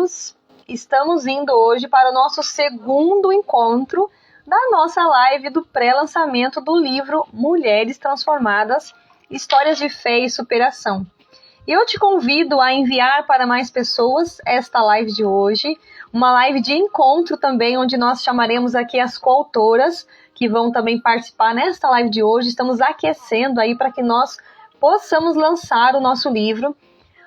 amigos, estamos indo hoje para o nosso segundo encontro da nossa live do pré-lançamento do livro Mulheres Transformadas, Histórias de Fé e Superação. Eu te convido a enviar para mais pessoas esta live de hoje, uma live de encontro também, onde nós chamaremos aqui as coautoras, que vão também participar nesta live de hoje. Estamos aquecendo aí para que nós possamos lançar o nosso livro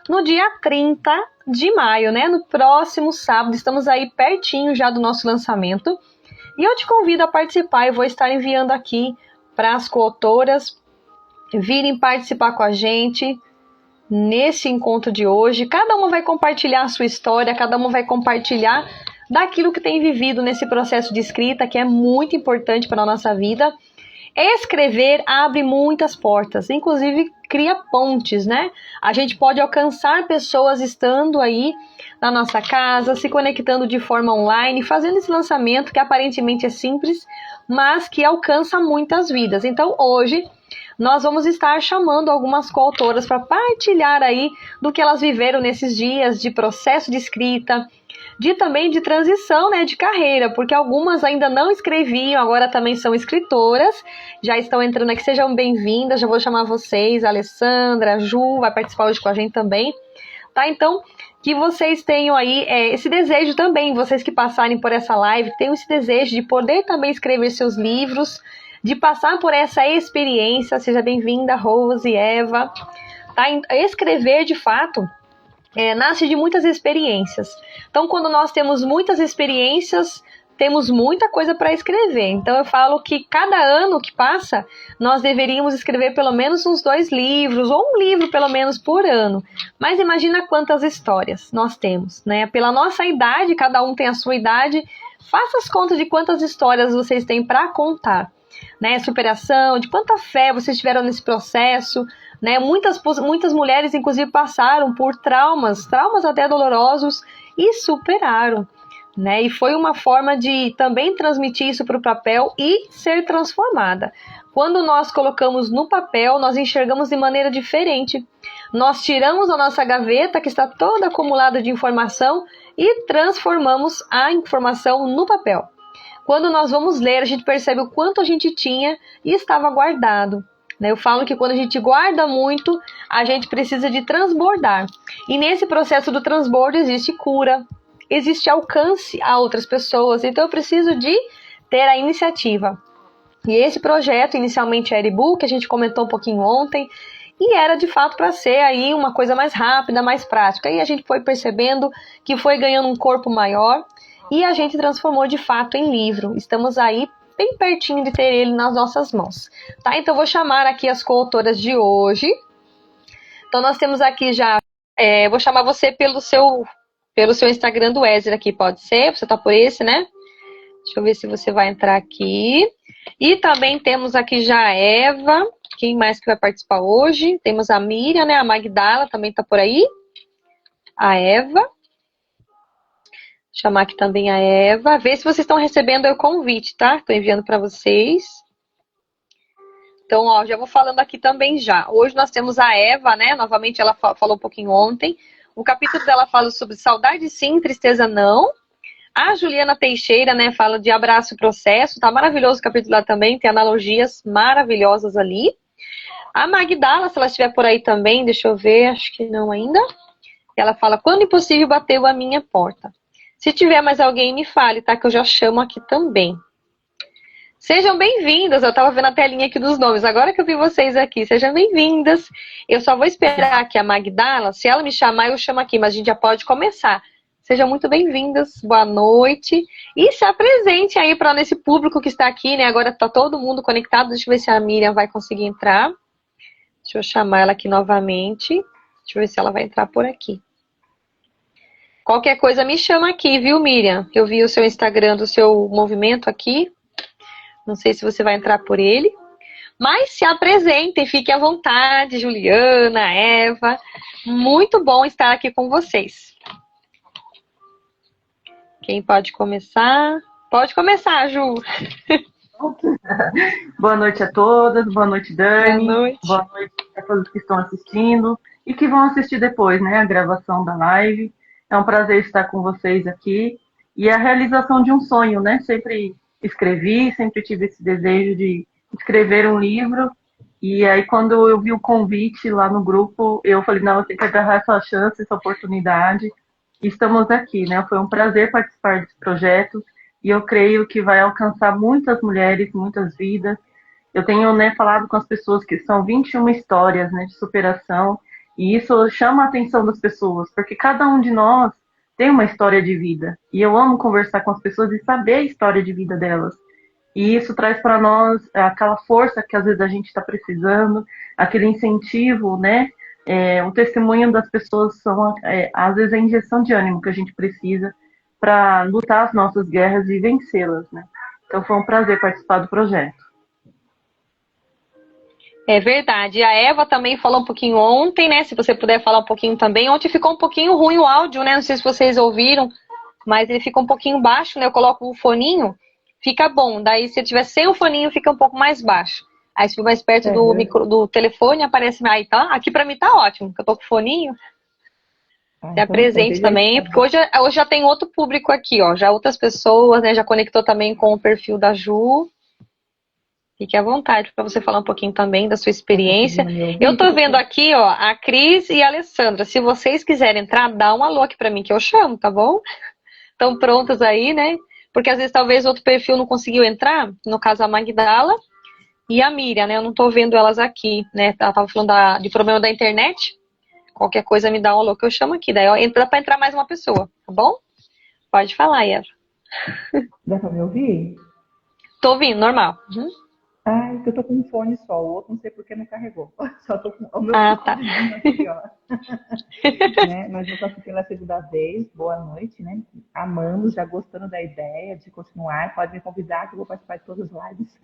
no dia 30 de maio, né? No próximo sábado, estamos aí pertinho já do nosso lançamento. E eu te convido a participar, eu vou estar enviando aqui para as coautoras virem participar com a gente nesse encontro de hoje. Cada uma vai compartilhar a sua história, cada uma vai compartilhar daquilo que tem vivido nesse processo de escrita, que é muito importante para a nossa vida. Escrever abre muitas portas, inclusive cria pontes, né? A gente pode alcançar pessoas estando aí na nossa casa, se conectando de forma online, fazendo esse lançamento que aparentemente é simples, mas que alcança muitas vidas. Então hoje nós vamos estar chamando algumas coautoras para partilhar aí do que elas viveram nesses dias de processo de escrita, também de transição, né, de carreira, porque algumas ainda não escreviam, agora também são escritoras, já estão entrando aqui, sejam bem-vindas, já vou chamar vocês, a Alessandra, a Ju, vai participar hoje com a gente também, tá? Então, que vocês tenham aí esse desejo também, vocês que passarem por essa live, tenham esse desejo de poder também escrever seus livros, de passar por essa experiência. Seja bem-vinda, Rose, Eva, tá? Escrever, de fato, nasce de muitas experiências. Então, quando nós temos muitas experiências, temos muita coisa para escrever. Então, eu falo que cada ano que passa, nós deveríamos escrever pelo menos uns 2 livros, ou um livro pelo menos por ano. Mas imagina quantas histórias nós temos, né? Pela nossa idade, cada um tem a sua idade, faça as contas de quantas histórias vocês têm para contar, né? Superação, de quanta fé vocês tiveram nesse processo, né? Muitas mulheres, inclusive, passaram por traumas até dolorosos e superaram, né? E foi uma forma de também transmitir isso para o papel e ser transformada. Quando nós colocamos no papel, nós enxergamos de maneira diferente. Nós tiramos a nossa gaveta, que está toda acumulada de informação, e transformamos a informação no papel. Quando nós vamos ler, a gente percebe o quanto a gente tinha e estava guardado. Eu falo que quando a gente guarda muito, a gente precisa de transbordar. E nesse processo do transbordo existe cura, existe alcance a outras pessoas. Então eu preciso de ter a iniciativa. E esse projeto inicialmente era e-book, a gente comentou um pouquinho ontem, e era de fato para ser aí uma coisa mais rápida, mais prática. E a gente foi percebendo que foi ganhando um corpo maior e a gente transformou de fato em livro. Estamos aí bem pertinho de ter ele nas nossas mãos, tá? Então, vou chamar aqui as coautoras de hoje. Então, nós temos aqui já... vou chamar você pelo seu Instagram do Wesley aqui, pode ser? Você tá por esse, né? Deixa eu ver se você vai entrar aqui. E também temos aqui já a Eva. Quem mais que vai participar hoje? Temos a Miriam, né? A Magdala também tá por aí. A Eva. Chamar aqui também a Eva. Ver se vocês estão recebendo o convite, tá? Estou enviando para vocês. Então, ó, já vou falando aqui também já. Hoje nós temos a Eva, né? Novamente, ela falou um pouquinho ontem. O capítulo dela fala sobre saudade sim, tristeza não. A Juliana Teixeira, né? Fala de abraço e processo. Tá maravilhoso o capítulo lá também. Tem analogias maravilhosas ali. A Magdala, se ela estiver por aí também, deixa eu ver, acho que não ainda. Ela fala, quando impossível bateu a minha porta. Se tiver mais alguém, me fale, tá? Que eu já chamo aqui também. Sejam bem-vindas. Eu tava vendo a telinha aqui dos nomes. Agora que eu vi vocês aqui, sejam bem-vindas. Eu só vou esperar aqui a Magdala. Se ela me chamar, eu chamo aqui. Mas a gente já pode começar. Sejam muito bem-vindas. Boa noite. E se apresente aí para esse público que está aqui, né? Agora tá todo mundo conectado. Deixa eu ver se a Miriam vai conseguir entrar. Deixa eu chamar ela aqui novamente. Deixa eu ver se ela vai entrar por aqui. Qualquer coisa me chama aqui, viu, Miriam? Eu vi o seu Instagram do seu movimento aqui. Não sei se você vai entrar por ele. Mas se apresentem, fiquem à vontade, Juliana, Eva. Muito bom estar aqui com vocês. Quem pode começar? Pode começar, Ju. Boa noite a todas, boa noite, Dani. Boa noite. Boa noite a todos que estão assistindo e que vão assistir depois, né, a gravação da live. É um prazer estar com vocês aqui. E a realização de um sonho, né? Sempre escrevi, sempre tive esse desejo de escrever um livro. E aí, quando eu vi o convite lá no grupo, eu falei, não, eu tenho que agarrar essa chance, essa oportunidade. E estamos aqui, né? Foi um prazer participar desse projeto. E eu creio que vai alcançar muitas mulheres, muitas vidas. Eu tenho, né, falado com as pessoas que são 21 histórias, né, de superação, e isso chama a atenção das pessoas, porque cada um de nós tem uma história de vida. E eu amo conversar com as pessoas e saber a história de vida delas. E isso traz para nós aquela força que às vezes a gente está precisando, aquele incentivo, né? O testemunho das pessoas são, às vezes, a injeção de ânimo que a gente precisa para lutar as nossas guerras e vencê-las, né? Então foi um prazer participar do projeto. É verdade. A Eva também falou um pouquinho ontem, né? Se você puder falar um pouquinho também. Ontem ficou um pouquinho ruim o áudio, né? Não sei se vocês ouviram, mas ele fica um pouquinho baixo, né? Eu coloco o foninho, fica bom. Daí, se eu tiver sem o foninho, fica um pouco mais baixo. Aí, se for mais perto do micro, do telefone, aparece aí, tá? Aqui pra mim tá ótimo, que eu tô com o foninho. Se Então, apresente também, porque hoje já tem outro público aqui, ó. Já outras pessoas, né? Já conectou também com o perfil da Ju. Fique à vontade para você falar um pouquinho também da sua experiência. Eu tô vendo aqui, ó, a Cris e a Alessandra. Se vocês quiserem entrar, dá um alô aqui para mim que eu chamo, tá bom? Estão prontos aí, né? Porque às vezes talvez outro perfil não conseguiu entrar, no caso a Magdala e a Miriam, né? Eu não tô vendo elas aqui, né? Ela tava falando de problema da internet. Qualquer coisa me dá um alô que eu chamo aqui. Daí ó, dá para entrar mais uma pessoa, tá bom? Pode falar, Eva. Dá pra me ouvir? Tô ouvindo, normal. Uhum. Ah, eu tô com um fone só, o outro não sei por que não carregou. Só tô com o meu tá. aqui, ó. Né? Mas eu tô aqui pela segunda vez, boa noite, né? Amando, já gostando da ideia de continuar, pode me convidar que eu vou participar de todas as lives.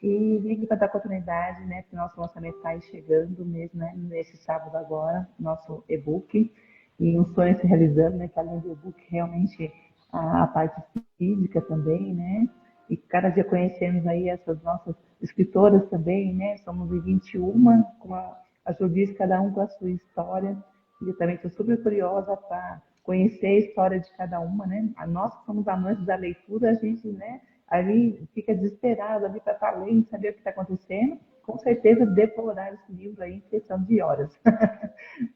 E vim para dar continuidade, né? Porque nosso lançamento está aí chegando mesmo, né? Nesse sábado agora, nosso e-book. E um sonho se realizando, né? Que além do e-book, realmente a parte física também, né? E cada dia conhecemos aí essas nossas escritoras também, né? Somos em 21, com a Ju diz, cada um com a sua história. E eu também estou super curiosa para conhecer a história de cada uma, né? Nós que somos amantes da leitura, a gente, né? Ali fica desesperado ali para estar lendo, saber o que está acontecendo. Com certeza devorar esse livro aí em questão de horas,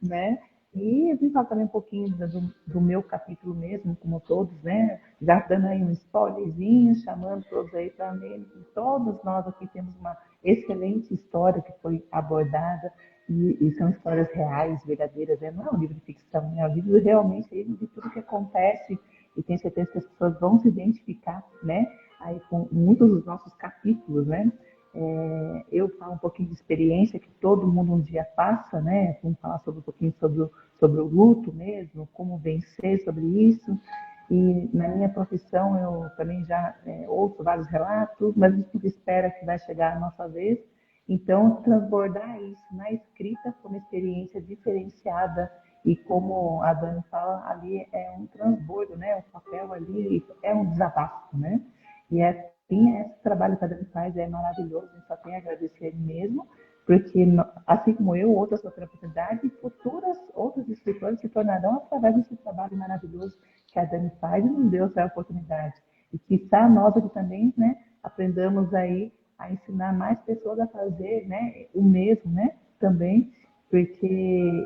né? E eu vim falar também um pouquinho do meu capítulo mesmo, como todos, né? Já dando aí um spoilerzinho, chamando todos aí para ler. Todos nós aqui temos uma excelente história que foi abordada, e são histórias reais, verdadeiras, né? Não é um livro de ficção, é um livro realmente de tudo que acontece, e tenho certeza que as pessoas vão se identificar, né? Aí com muitos dos nossos capítulos, né? Eu falo um pouquinho de experiência que todo mundo um dia passa, né? Vamos falar um pouquinho sobre o luto mesmo, como vencer sobre isso. E na minha profissão eu também já ouço vários relatos, mas a gente espera que vai chegar a nossa vez. Então, transbordar isso na escrita como experiência diferenciada, e como a Dani fala, ali é um transbordo, né? O papel ali é um desabafo, né? E assim, esse trabalho que a Dani faz é maravilhoso, a gente só tem a agradecer ele mesmo, porque assim como eu, outras vão ter oportunidade, futuras outros escritores se tornarão através desse trabalho maravilhoso que a Dani faz e nos deu essa oportunidade. E quiçá nós aqui também, né, aprendamos aí a ensinar mais pessoas a fazer, né, o mesmo, né, também, porque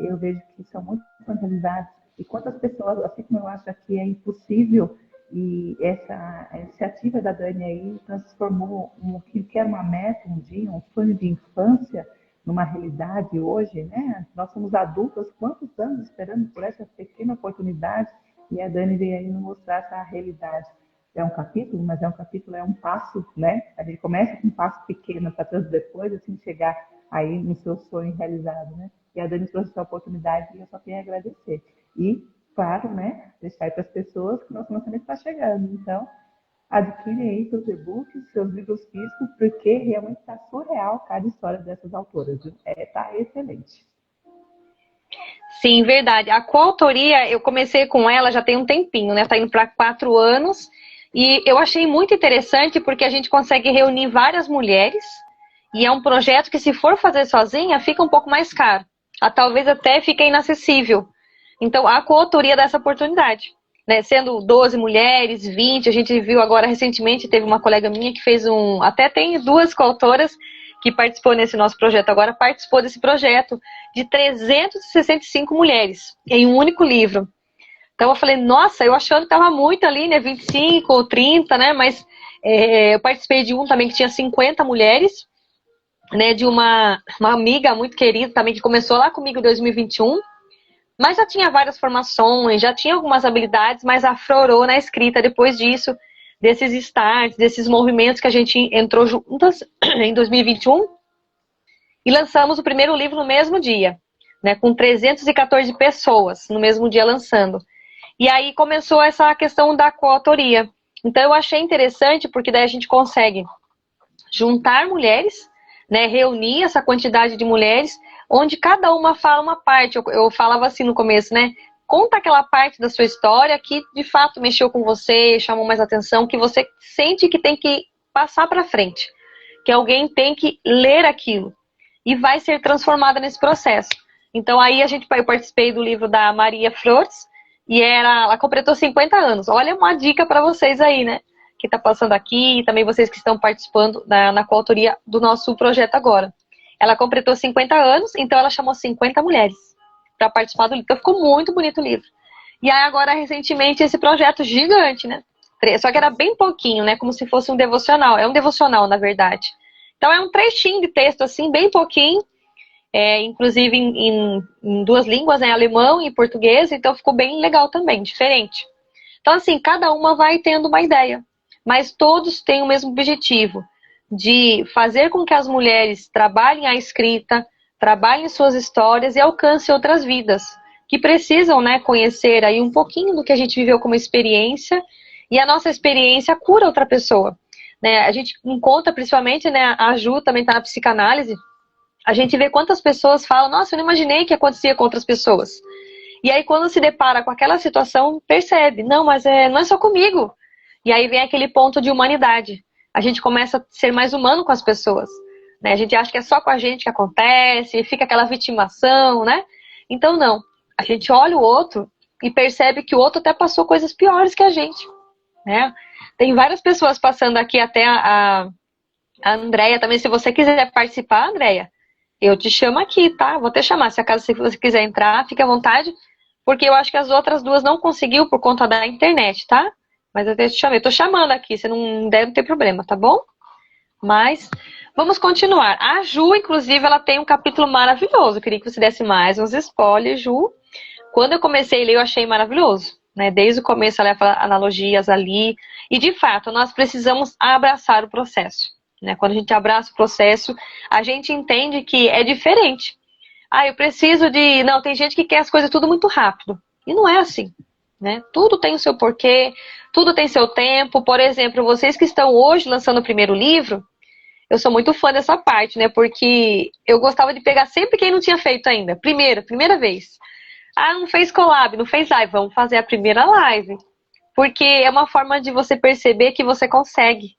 eu vejo que são muitas realidades. E quantas pessoas, assim como eu acho que é impossível, e essa iniciativa da Dani aí transformou o que era uma meta um dia, um sonho de infância, numa realidade hoje, né? Nós somos adultos, quantos anos esperando por essa pequena oportunidade, e a Dani veio aí nos mostrar essa realidade. É um capítulo, mas é um capítulo, é um passo, né? A gente começa com um passo pequeno para depois assim chegar aí no seu sonho realizado, né? E a Dani trouxe essa oportunidade e eu só tenho a agradecer. E, claro, né? Deixar aí para as pessoas que o nosso lançamento está chegando. Então, adquire aí seus e-books, seus livros físicos, porque realmente está surreal cada história dessas autoras. Está excelente. Sim, verdade. A coautoria, eu comecei com ela já tem um tempinho, né? Está indo para 4 anos. E eu achei muito interessante porque a gente consegue reunir várias mulheres. E é um projeto que, se for fazer sozinha, fica um pouco mais caro. Talvez até fique inacessível. Então, a coautoria dá essa oportunidade, né? Sendo 12 mulheres, 20, a gente viu agora recentemente, teve uma colega minha que fez até tem 2 coautoras que participou nesse nosso projeto agora, participou desse projeto de 365 mulheres em um único livro. Então eu falei, nossa, eu achando que estava muito ali, né, 25 ou 30, né, mas eu participei de um também que tinha 50 mulheres, né, de uma amiga muito querida também, que começou lá comigo em 2021, mas já tinha várias formações, já tinha algumas habilidades, mas aflorou na escrita depois disso, desses starts, desses movimentos que a gente entrou juntas em 2021 e lançamos o primeiro livro no mesmo dia, né, com 314 pessoas no mesmo dia lançando. E aí começou essa questão da coautoria. Então eu achei interessante porque daí a gente consegue juntar mulheres, né, reunir essa quantidade de mulheres, onde cada uma fala uma parte. Eu falava assim no começo, né? Conta aquela parte da sua história que de fato mexeu com você, chamou mais atenção, que você sente que tem que passar para frente, que alguém tem que ler aquilo e vai ser transformada nesse processo. Então aí eu participei do livro da Maria Flores e ela completou 50 anos. Olha uma dica para vocês aí, né? Que está passando aqui e também vocês que estão participando na coautoria do nosso projeto agora. Ela completou 50 anos, então ela chamou 50 mulheres para participar do livro. Então ficou muito bonito o livro. E aí agora, recentemente, esse projeto gigante, né? Só que era bem pouquinho, né? Como se fosse um devocional. É um devocional, na verdade. Então é um trechinho de texto, assim, bem pouquinho. Inclusive em 2 línguas, né? Alemão e português. Então ficou bem legal também, diferente. Então, assim, cada uma vai tendo uma ideia. Mas todos têm o mesmo objetivo, de fazer com que as mulheres trabalhem a escrita, trabalhem suas histórias e alcancem outras vidas, que precisam, né, conhecer aí um pouquinho do que a gente viveu como experiência, e a nossa experiência cura outra pessoa. Né? A gente encontra, principalmente, né, a Ju também está na psicanálise, a gente vê quantas pessoas falam, nossa, eu não imaginei que acontecia com outras pessoas. E aí, quando se depara com aquela situação, percebe, não, mas não é só comigo. E aí vem aquele ponto de humanidade. A gente começa a ser mais humano com as pessoas. Né? A gente acha que é só com a gente que acontece, fica aquela vitimação, né? Então, não. A gente olha o outro e percebe que o outro até passou coisas piores que a gente. Né? Tem várias pessoas passando aqui, até a Andréia também. Se você quiser participar, Andréia, eu te chamo aqui, tá? Vou até chamar. Se acaso você quiser entrar, fique à vontade. Porque eu acho que as outras 2 não conseguiu por conta da internet, tá? Mas eu te chamei. Eu tô chamando aqui, você não deve ter problema, tá bom? Mas vamos continuar. A Ju, inclusive, ela tem um capítulo maravilhoso. Eu queria que você desse mais uns spoilers, Ju. Quando eu comecei a ler, eu achei maravilhoso. Né? Desde o começo, ela fala analogias ali. E, de fato, nós precisamos abraçar o processo. Né? Quando a gente abraça o processo, a gente entende que é diferente. Eu preciso de... Não, tem gente que quer as coisas tudo muito rápido. E não é assim. Né? Tudo tem o seu porquê, tudo tem seu tempo. Por exemplo, vocês que estão hoje lançando o primeiro livro, eu sou muito fã dessa parte, né? Porque eu gostava de pegar sempre quem não tinha feito ainda. Primeira vez. Não fez collab, não fez live, vamos fazer a primeira live. Porque é uma forma de você perceber que você consegue.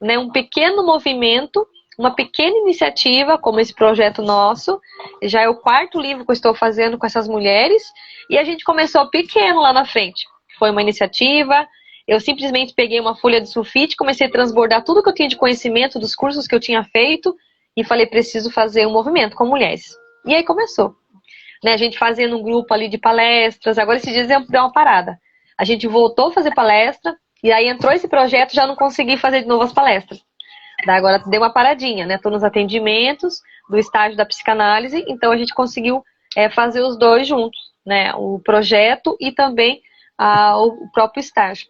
Né? Um pequeno movimento, uma pequena iniciativa, como esse projeto nosso, já é o 4º livro que eu estou fazendo com essas mulheres, e a gente começou pequeno lá na frente. Foi uma iniciativa, eu simplesmente peguei uma folha de sulfite, comecei a transbordar tudo que eu tinha de conhecimento dos cursos que eu tinha feito, e falei, preciso fazer um movimento com mulheres. E aí começou. Né? A gente fazendo um grupo ali de palestras, agora esses dias deu uma parada. A gente voltou a fazer palestra, e aí entrou esse projeto, já não consegui fazer de novo as palestras. Daí agora deu uma paradinha, né? Estou nos atendimentos do estágio da psicanálise, então a gente conseguiu fazer os 2 juntos, né? O projeto e também o próprio estágio.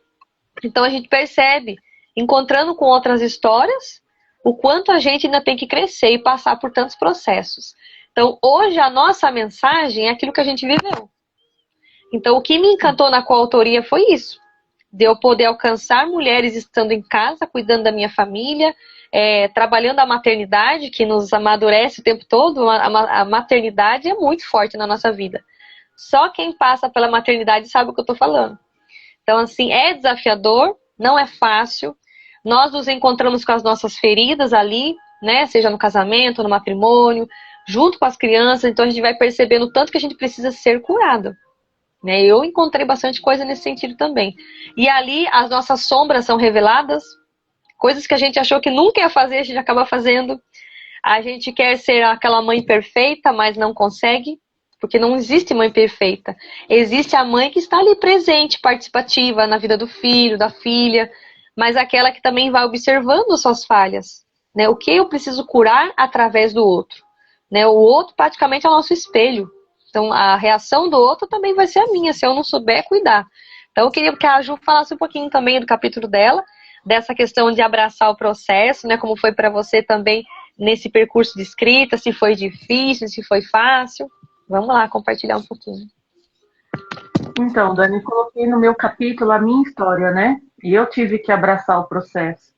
Então a gente percebe, encontrando com outras histórias, o quanto a gente ainda tem que crescer e passar por tantos processos. Então hoje a nossa mensagem é aquilo que a gente viveu. Então o que me encantou na coautoria foi isso. De eu poder alcançar mulheres estando em casa, cuidando da minha família, trabalhando a maternidade, que nos amadurece o tempo todo. A maternidade é muito forte na nossa vida. Só quem passa pela maternidade sabe o que eu estou falando. Então, assim, é desafiador, não é fácil. Nós nos encontramos com as nossas feridas ali, né? Seja no casamento, no matrimônio, junto com as crianças. Então, a gente vai percebendo o tanto que a gente precisa ser curado. né? Eu encontrei bastante coisa nesse sentido também. E ali as nossas sombras são reveladas, coisas que a gente achou que nunca ia fazer, a gente acaba fazendo. A gente quer ser aquela mãe perfeita, mas não consegue, porque não existe mãe perfeita. Existe a mãe que está ali presente, participativa na vida do filho, da filha, mas aquela que também vai observando suas falhas, né? O que eu preciso curar através do outro, né? O outro praticamente é o nosso espelho. Então a reação do outro também vai ser a minha, se eu não souber cuidar. Então eu queria que a Ju falasse um pouquinho também do capítulo dela, dessa questão de abraçar o processo, né? Como foi para você também nesse percurso de escrita, se foi difícil, se foi fácil. Vamos lá, compartilhar um pouquinho. Então, Dani, coloquei no meu capítulo a minha história, né? E eu tive que abraçar o processo.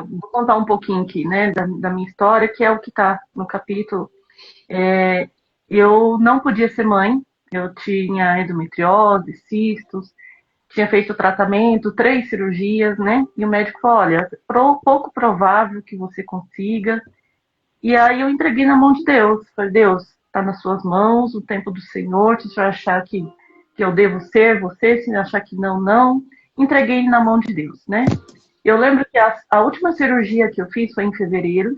Vou contar um pouquinho aqui, né, da minha história, que é o que está no capítulo. Eu não podia ser mãe, eu tinha endometriose, cistos, tinha feito tratamento, 3 cirurgias, né? E o médico falou, olha, pouco provável que você consiga. E aí eu entreguei na mão de Deus. Falei, Deus, está nas suas mãos, o tempo do Senhor, se você achar que eu devo ser você, se achar que não, não. Entreguei na mão de Deus, né? Eu lembro que a última cirurgia que eu fiz foi em fevereiro,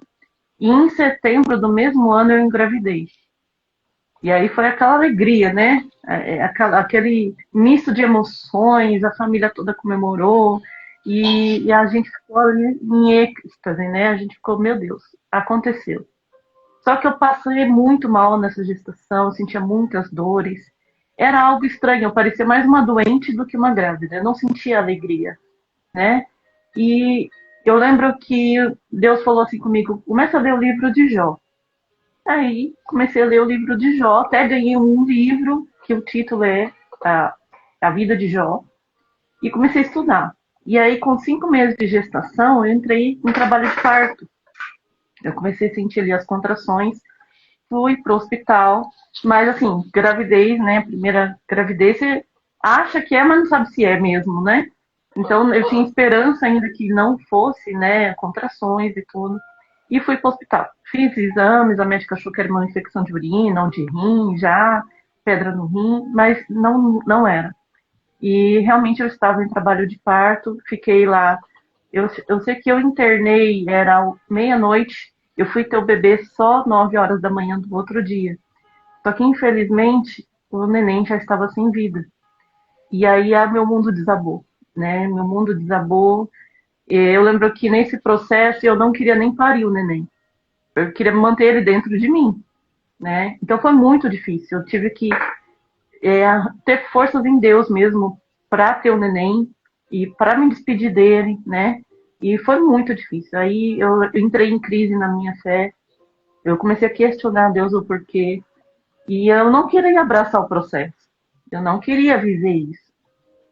e em setembro do mesmo ano eu engravidei. E aí foi aquela alegria, né? Aquele misto de emoções, a família toda comemorou, e a gente ficou ali em êxtase, né? A gente ficou, meu Deus, aconteceu. Só que eu passei muito mal nessa gestação, eu sentia muitas dores. Era algo estranho, eu parecia mais uma doente do que uma grávida. Eu não sentia alegria, né? E eu lembro que Deus falou assim comigo, começa a ler o livro de Jó. Aí comecei a ler o livro de Jó, até ganhei um livro, que o título é A Vida de Jó, e comecei a estudar. E aí, com 5 meses de gestação, eu entrei em trabalho de parto. Eu comecei a sentir ali as contrações, fui para o hospital, mas assim, gravidez, né? Primeira gravidez, você acha que é, mas não sabe se é mesmo, né? Então eu tinha esperança ainda que não fosse, né? Contrações e tudo. E fui para o hospital. Fiz exames, a médica achou que era uma infecção de urina ou de rim, já, pedra no rim, mas não era. E realmente eu estava em trabalho de parto, fiquei lá. Eu sei que eu internei, era meia-noite, eu fui ter o bebê só 9 horas da manhã do outro dia. Só que, infelizmente, o neném já estava sem vida. E aí meu mundo desabou, né? Meu mundo desabou. Eu lembro que nesse processo eu não queria nem parir o neném. Eu queria manter ele dentro de mim, né? Então foi muito difícil. Eu tive que ter forças em Deus mesmo para ter o neném e para me despedir dele, né? E foi muito difícil. Aí eu entrei em crise na minha fé. Eu comecei a questionar Deus o porquê. E eu não queria abraçar o processo. Eu não queria viver isso.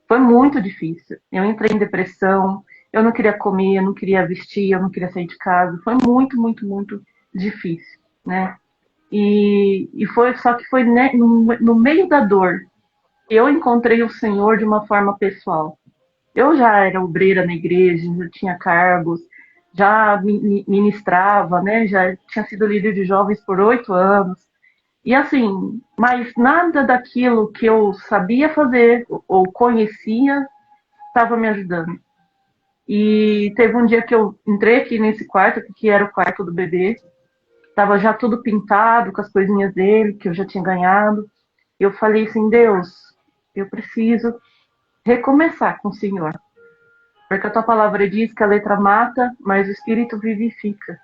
Foi muito difícil. Eu entrei em depressão. Eu não queria comer, eu não queria vestir, eu não queria sair de casa. Foi muito, muito, muito difícil, né? E foi só que foi né, no meio da dor eu encontrei o Senhor de uma forma pessoal. Eu já era obreira na igreja, já tinha cargos, já ministrava, né? Já tinha sido líder de jovens por 8 anos. E assim, mas nada daquilo que eu sabia fazer ou conhecia estava me ajudando. E teve um dia que eu entrei aqui nesse quarto, que era o quarto do bebê, estava já tudo pintado com as coisinhas dele, que eu já tinha ganhado. E eu falei assim, Deus, eu preciso recomeçar com o Senhor. Porque a tua palavra diz que a letra mata, mas o Espírito vivifica.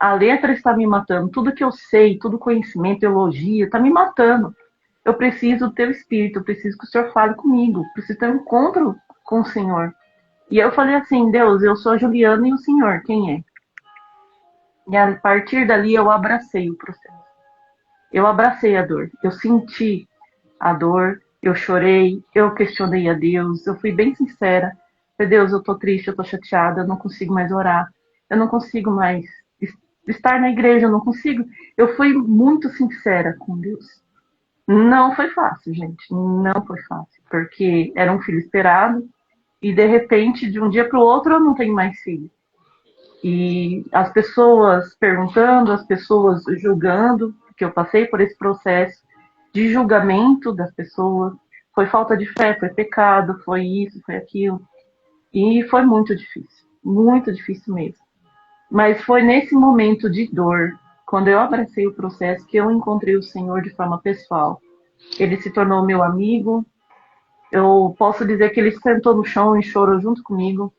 A letra está me matando. Tudo que eu sei, todo conhecimento, teologia, está me matando. Eu preciso do teu Espírito, eu preciso que o Senhor fale comigo. Eu preciso ter um encontro com o Senhor. E eu falei assim, Deus, eu sou a Juliana e o Senhor, quem é? E a partir dali eu abracei o processo. Eu abracei a dor. Eu senti a dor, eu chorei, eu questionei a Deus, eu fui bem sincera. Falei, Deus, eu tô triste, eu tô chateada, eu não consigo mais orar, eu não consigo mais estar na igreja, eu não consigo. Eu fui muito sincera com Deus. Não foi fácil, gente, não foi fácil, porque era um filho esperado e de repente, de um dia para o outro, eu não tenho mais filho. E as pessoas perguntando, as pessoas julgando, que eu passei por esse processo, de julgamento das pessoas, foi falta de fé, foi pecado, foi isso, foi aquilo. E foi muito difícil mesmo. Mas foi nesse momento de dor, quando eu abracei o processo, que eu encontrei o Senhor de forma pessoal. Ele se tornou meu amigo. Eu posso dizer que ele sentou no chão e chorou junto comigo.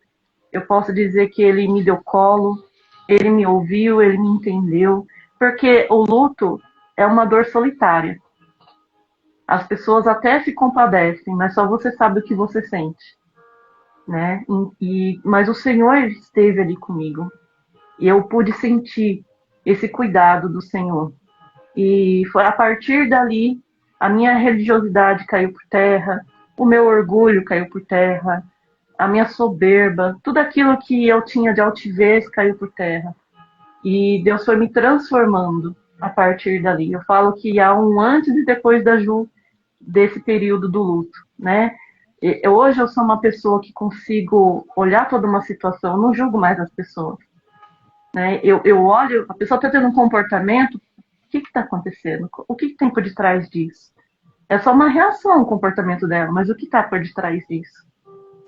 Eu posso dizer que ele me deu colo, ele me ouviu, ele me entendeu. Porque o luto é uma dor solitária. As pessoas até se compadecem, mas só você sabe o que você sente, né? Mas o Senhor esteve ali comigo. E eu pude sentir esse cuidado do Senhor. E foi a partir dali, a minha religiosidade caiu por terra, o meu orgulho caiu por terra, a minha soberba, tudo aquilo que eu tinha de altivez caiu por terra. E Deus foi me transformando a partir dali. Eu falo que há um antes e depois da Ju, desse período do luto, né? Hoje eu sou uma pessoa que consigo olhar toda uma situação, eu não julgo mais as pessoas. Né? Eu olho, a pessoa está tendo um comportamento, o que está acontecendo? O que tem por detrás disso? É só uma reação ao comportamento dela, mas o que está por detrás disso?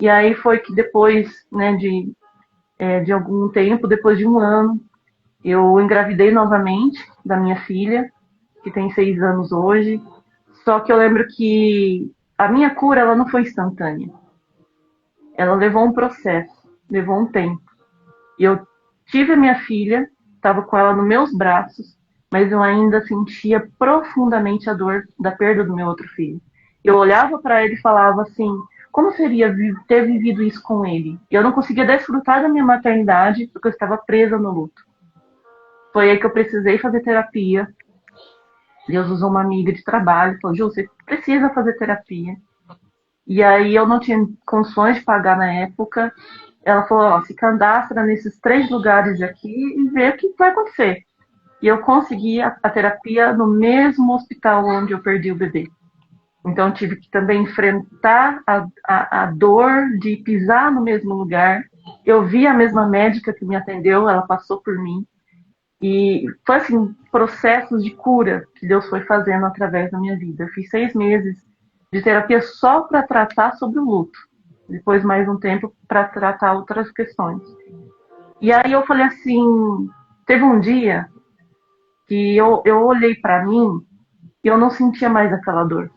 E aí foi que depois, né, de algum tempo, depois de um ano, eu engravidei novamente da minha filha, que tem 6 anos hoje. Só que eu lembro que a minha cura ela não foi instantânea. Ela levou um processo, levou um tempo. E eu tive a minha filha, estava com ela nos meus braços, mas eu ainda sentia profundamente a dor da perda do meu outro filho. Eu olhava para ele e falava assim, como seria ter vivido isso com ele? E eu não conseguia desfrutar da minha maternidade porque eu estava presa no luto. Foi aí que eu precisei fazer terapia. Deus usou uma amiga de trabalho, falou, Ju, você precisa fazer terapia. E aí eu não tinha condições de pagar na época. Ela falou, ó, se cadastra nesses 3 lugares aqui e vê o que vai acontecer. E eu consegui a terapia no mesmo hospital onde eu perdi o bebê. Então eu tive que também enfrentar a dor de pisar no mesmo lugar. Eu vi a mesma médica que me atendeu, ela passou por mim. E foi assim, processos de cura que Deus foi fazendo através da minha vida. Eu fiz 6 meses de terapia só para tratar sobre o luto. Depois mais um tempo para tratar outras questões. E aí eu falei assim, teve um dia que eu olhei para mim e eu não sentia mais aquela dor.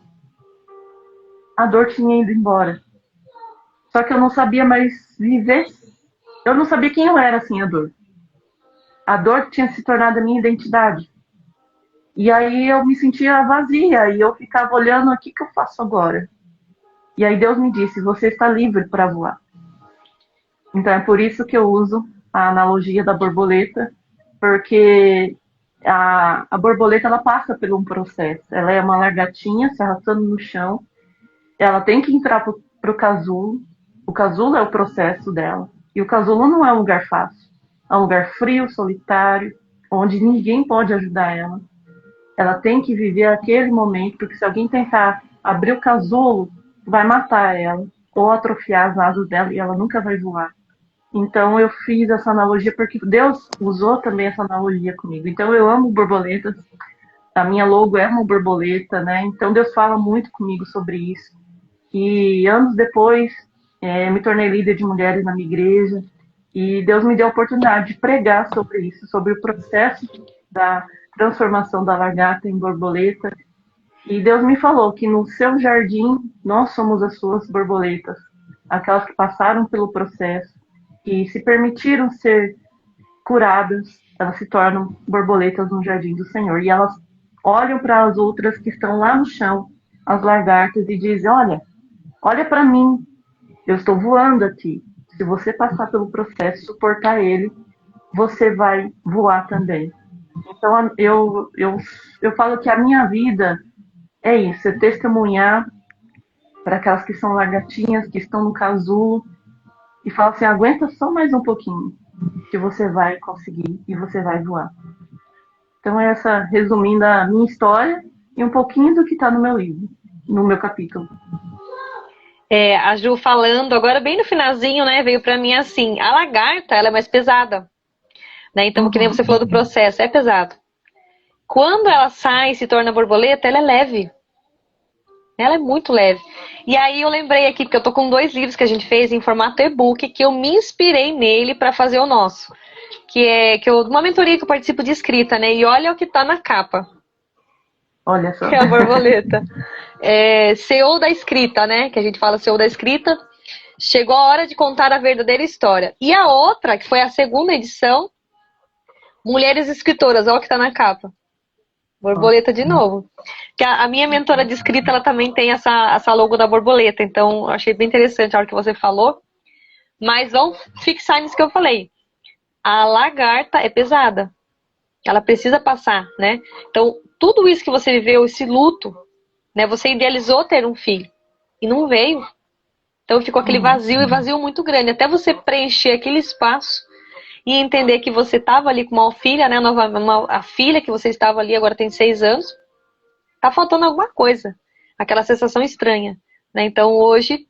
A dor tinha ido embora. Só que eu não sabia mais viver. Eu não sabia quem eu era sem a dor. A dor tinha se tornado a minha identidade. E aí eu me sentia vazia e eu ficava olhando, o que eu faço agora? E aí Deus me disse, você está livre para voar. Então é por isso que eu uso a analogia da borboleta, porque a borboleta ela passa por um processo. Ela é uma lagartinha se arrastando no chão, ela tem que entrar para o casulo. O casulo é o processo dela. E o casulo não é um lugar fácil. É um lugar frio, solitário, onde ninguém pode ajudar ela. Ela tem que viver aquele momento, porque se alguém tentar abrir o casulo, vai matar ela, ou atrofiar as asas dela, e ela nunca vai voar. Então eu fiz essa analogia, porque Deus usou também essa analogia comigo. Então eu amo borboletas, a minha logo é uma borboleta, né? Então Deus fala muito comigo sobre isso. E anos depois, me tornei líder de mulheres na minha igreja, e Deus me deu a oportunidade de pregar sobre isso, sobre o processo da transformação da lagarta em borboleta. E Deus me falou que no seu jardim nós somos as suas borboletas, aquelas que passaram pelo processo, que se permitiram ser curadas, elas se tornam borboletas no jardim do Senhor. E elas olham para as outras que estão lá no chão, as lagartas, e dizem, olha para mim, eu estou voando aqui. Se você passar pelo processo, suportar ele, você vai voar também. Então, eu falo que a minha vida é isso, é testemunhar para aquelas que são lagartinhas, que estão no casulo, e fala assim, aguenta só mais um pouquinho, que você vai conseguir e você vai voar. Então, essa, resumindo a minha história e um pouquinho do que está no meu livro, no meu capítulo. A Ju falando, agora bem no finalzinho, né, veio pra mim assim, a lagarta, ela é mais pesada, né, então que nem você falou do processo, é pesado. Quando ela sai e se torna borboleta, ela é leve, Ela é muito leve. E aí eu lembrei aqui, porque eu tô com 2 livros que a gente fez em formato e-book, que eu me inspirei nele para fazer o nosso. Uma mentoria que eu participo de escrita, né? E olha o que tá na capa, Olha só. que é a borboleta. CEO da escrita, né? Que a gente fala CEO da escrita. Chegou a hora de contar a verdadeira história. E a outra, que foi a segunda edição, Mulheres Escritoras, olha o que tá na capa. Borboleta de novo. Que a minha mentora de escrita, ela também tem essa logo da borboleta. Então, eu achei bem interessante a hora que você falou. Mas vamos fixar nisso que eu falei. A lagarta é pesada. Ela precisa passar, né? Então, tudo isso que você viveu, esse luto, né? Você idealizou ter um filho. E não veio. Então, ficou aquele vazio e vazio muito grande. Até você preencher aquele espaço e entender que você estava ali com uma filha, né? A filha que você estava ali, agora tem 6 anos. Tá faltando alguma coisa. Aquela sensação estranha, né? Então, hoje,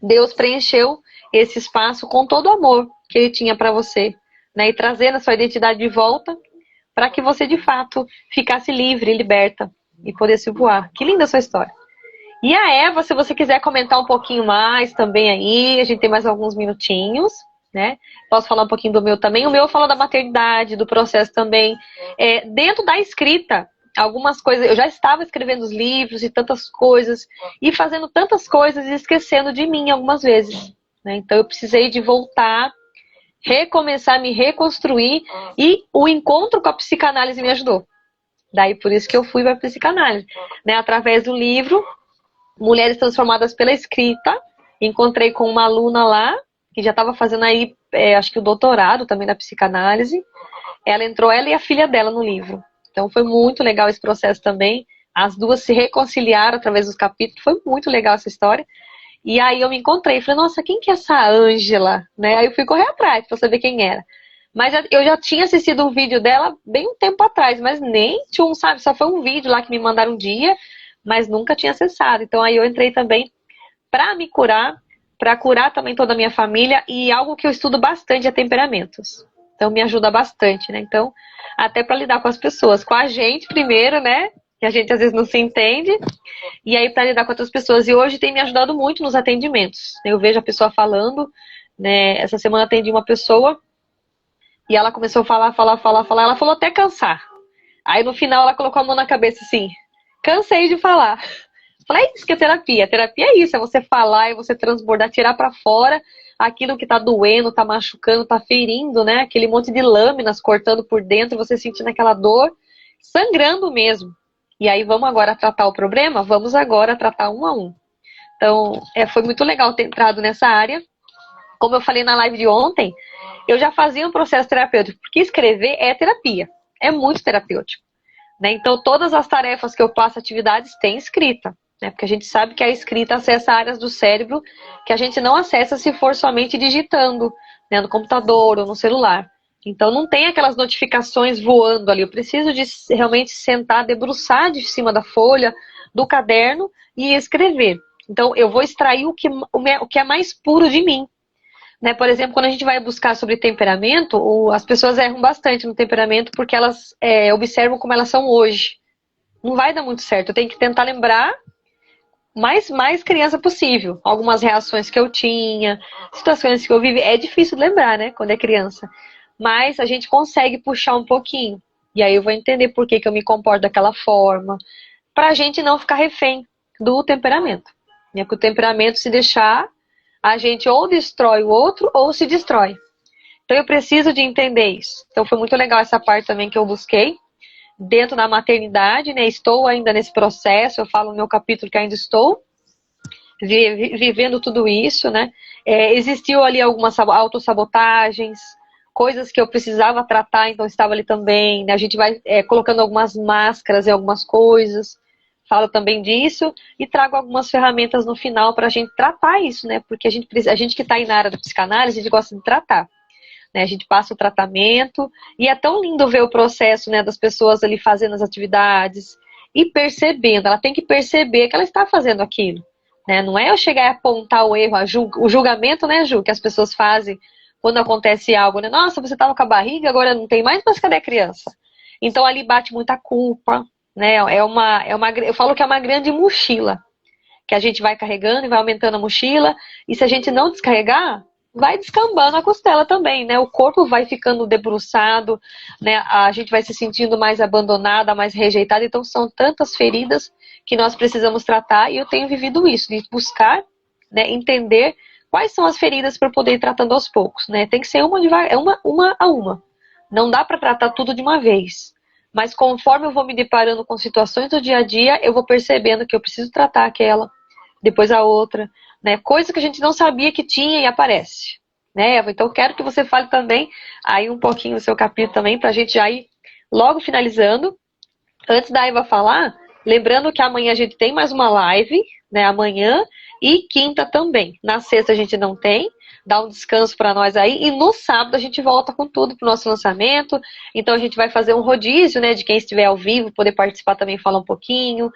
Deus preencheu esse espaço com todo o amor que Ele tinha para você, né? E trazendo a sua identidade de volta para que você, de fato, ficasse livre, liberta e pudesse voar. Que linda a sua história. E a Eva, se você quiser comentar um pouquinho mais também aí, a gente tem mais alguns minutinhos, né? Posso falar um pouquinho do meu também. O meu fala da maternidade, do processo também. Dentro da escrita, algumas coisas, eu já estava escrevendo os livros e tantas coisas, e fazendo tantas coisas e esquecendo de mim algumas vezes, né? Então eu precisei de voltar, recomeçar, me reconstruir, e o encontro com a psicanálise me ajudou. Daí por isso que eu fui para a psicanálise, né? Através do livro Mulheres Transformadas pela Escrita, encontrei com uma aluna lá, que já estava fazendo aí, acho que o doutorado também da psicanálise. Ela e a filha dela no livro. Então foi muito legal esse processo também. As duas se reconciliaram através dos capítulos. Foi muito legal essa história. E aí eu me encontrei. Falei, nossa, quem que é essa Ângela? Né? Aí eu fui correr atrás para saber quem era. Mas eu já tinha assistido um vídeo dela bem um tempo atrás. Mas nem tinha sabe? Só foi um vídeo lá que me mandaram um dia. Mas nunca tinha acessado. Então aí eu entrei também para me curar. Para curar também toda a minha família. E algo que eu estudo bastante é temperamentos. Então me ajuda bastante, né? Então, até para lidar com as pessoas, com a gente primeiro, né? Que a gente às vezes não se entende, e aí para lidar com outras pessoas. E hoje tem me ajudado muito nos atendimentos. Eu vejo a pessoa falando, né? Essa semana atendi uma pessoa e ela começou a falar. Ela falou até cansar. Aí no final ela colocou a mão na cabeça assim: cansei de falar. Falei, é isso que é terapia. Terapia é isso, é você falar, é você transbordar, tirar para fora aquilo que tá doendo, tá machucando, tá ferindo, né? Aquele monte de lâminas cortando por dentro, você sentindo aquela dor, sangrando mesmo. E aí, vamos agora tratar o problema? Vamos agora tratar um a um. Então, foi muito legal ter entrado nessa área. Como eu falei na live de ontem, eu já fazia um processo terapêutico, porque escrever é terapia, é muito terapêutico, né? Então, todas as tarefas que eu passo, atividades, tem escrita. Porque a gente sabe que a escrita acessa áreas do cérebro que a gente não acessa se for somente digitando, né, no computador ou no celular. Então não tem aquelas notificações voando ali. Eu preciso de realmente sentar, debruçar de cima da folha, do caderno e escrever. Então eu vou extrair o que é mais puro de mim. Né? Por exemplo, quando a gente vai buscar sobre temperamento, as pessoas erram bastante no temperamento porque elas observam como elas são hoje. Não vai dar muito certo. Eu tenho que tentar lembrar mais criança possível. Algumas reações que eu tinha, situações que eu vivi. É difícil lembrar, né? Quando é criança. Mas a gente consegue puxar um pouquinho. E aí eu vou entender por que eu me comporto daquela forma. Pra gente não ficar refém do temperamento. Porque o temperamento, se deixar, a gente ou destrói o outro ou se destrói. Então eu preciso de entender isso. Então foi muito legal essa parte também que eu busquei. Dentro da maternidade, né? Estou ainda nesse processo, eu falo no meu capítulo que ainda estou vivendo tudo isso, né? Existiu ali algumas autossabotagens, coisas que eu precisava tratar, então estava ali também, né? A gente vai colocando algumas máscaras em algumas coisas, falo também disso e trago algumas ferramentas no final para a gente tratar isso, né? Porque a gente que está aí na área da psicanálise, a gente gosta de tratar. A gente passa o tratamento e é tão lindo ver o processo, né, das pessoas ali fazendo as atividades e percebendo. Ela tem que perceber que ela está fazendo aquilo, né? Não é eu chegar e apontar o erro, o julgamento, né, Ju, que as pessoas fazem quando acontece algo, né? Nossa, você estava com a barriga, agora não tem mais, mas cadê a criança? Então ali bate muita culpa, né? Eu falo que é uma grande mochila. que a gente vai carregando e vai aumentando a mochila. E se a gente não descarregar, vai descambando a costela também, né? O corpo vai ficando debruçado, né? A gente vai se sentindo mais abandonada, mais rejeitada. Então são tantas feridas que nós precisamos tratar, e eu tenho vivido isso, de buscar, né, entender quais são as feridas para poder ir tratando aos poucos, né? Tem que ser uma a uma. Não dá para tratar tudo de uma vez. Mas conforme eu vou me deparando com situações do dia a dia, eu vou percebendo que eu preciso tratar aquela, depois a outra, né? Coisa que a gente não sabia que tinha e aparece, né, Eva? Então eu quero que você fale também aí um pouquinho do seu capítulo também, para a gente já ir logo finalizando. Antes da Eva falar, lembrando que amanhã a gente tem mais uma live, né? Amanhã e quinta também. Na sexta a gente não tem, dá um descanso para nós aí. E no sábado a gente volta com tudo pro nosso lançamento. Então a gente vai fazer um rodízio, né? De quem estiver ao vivo, poder participar também, falar um pouquinho.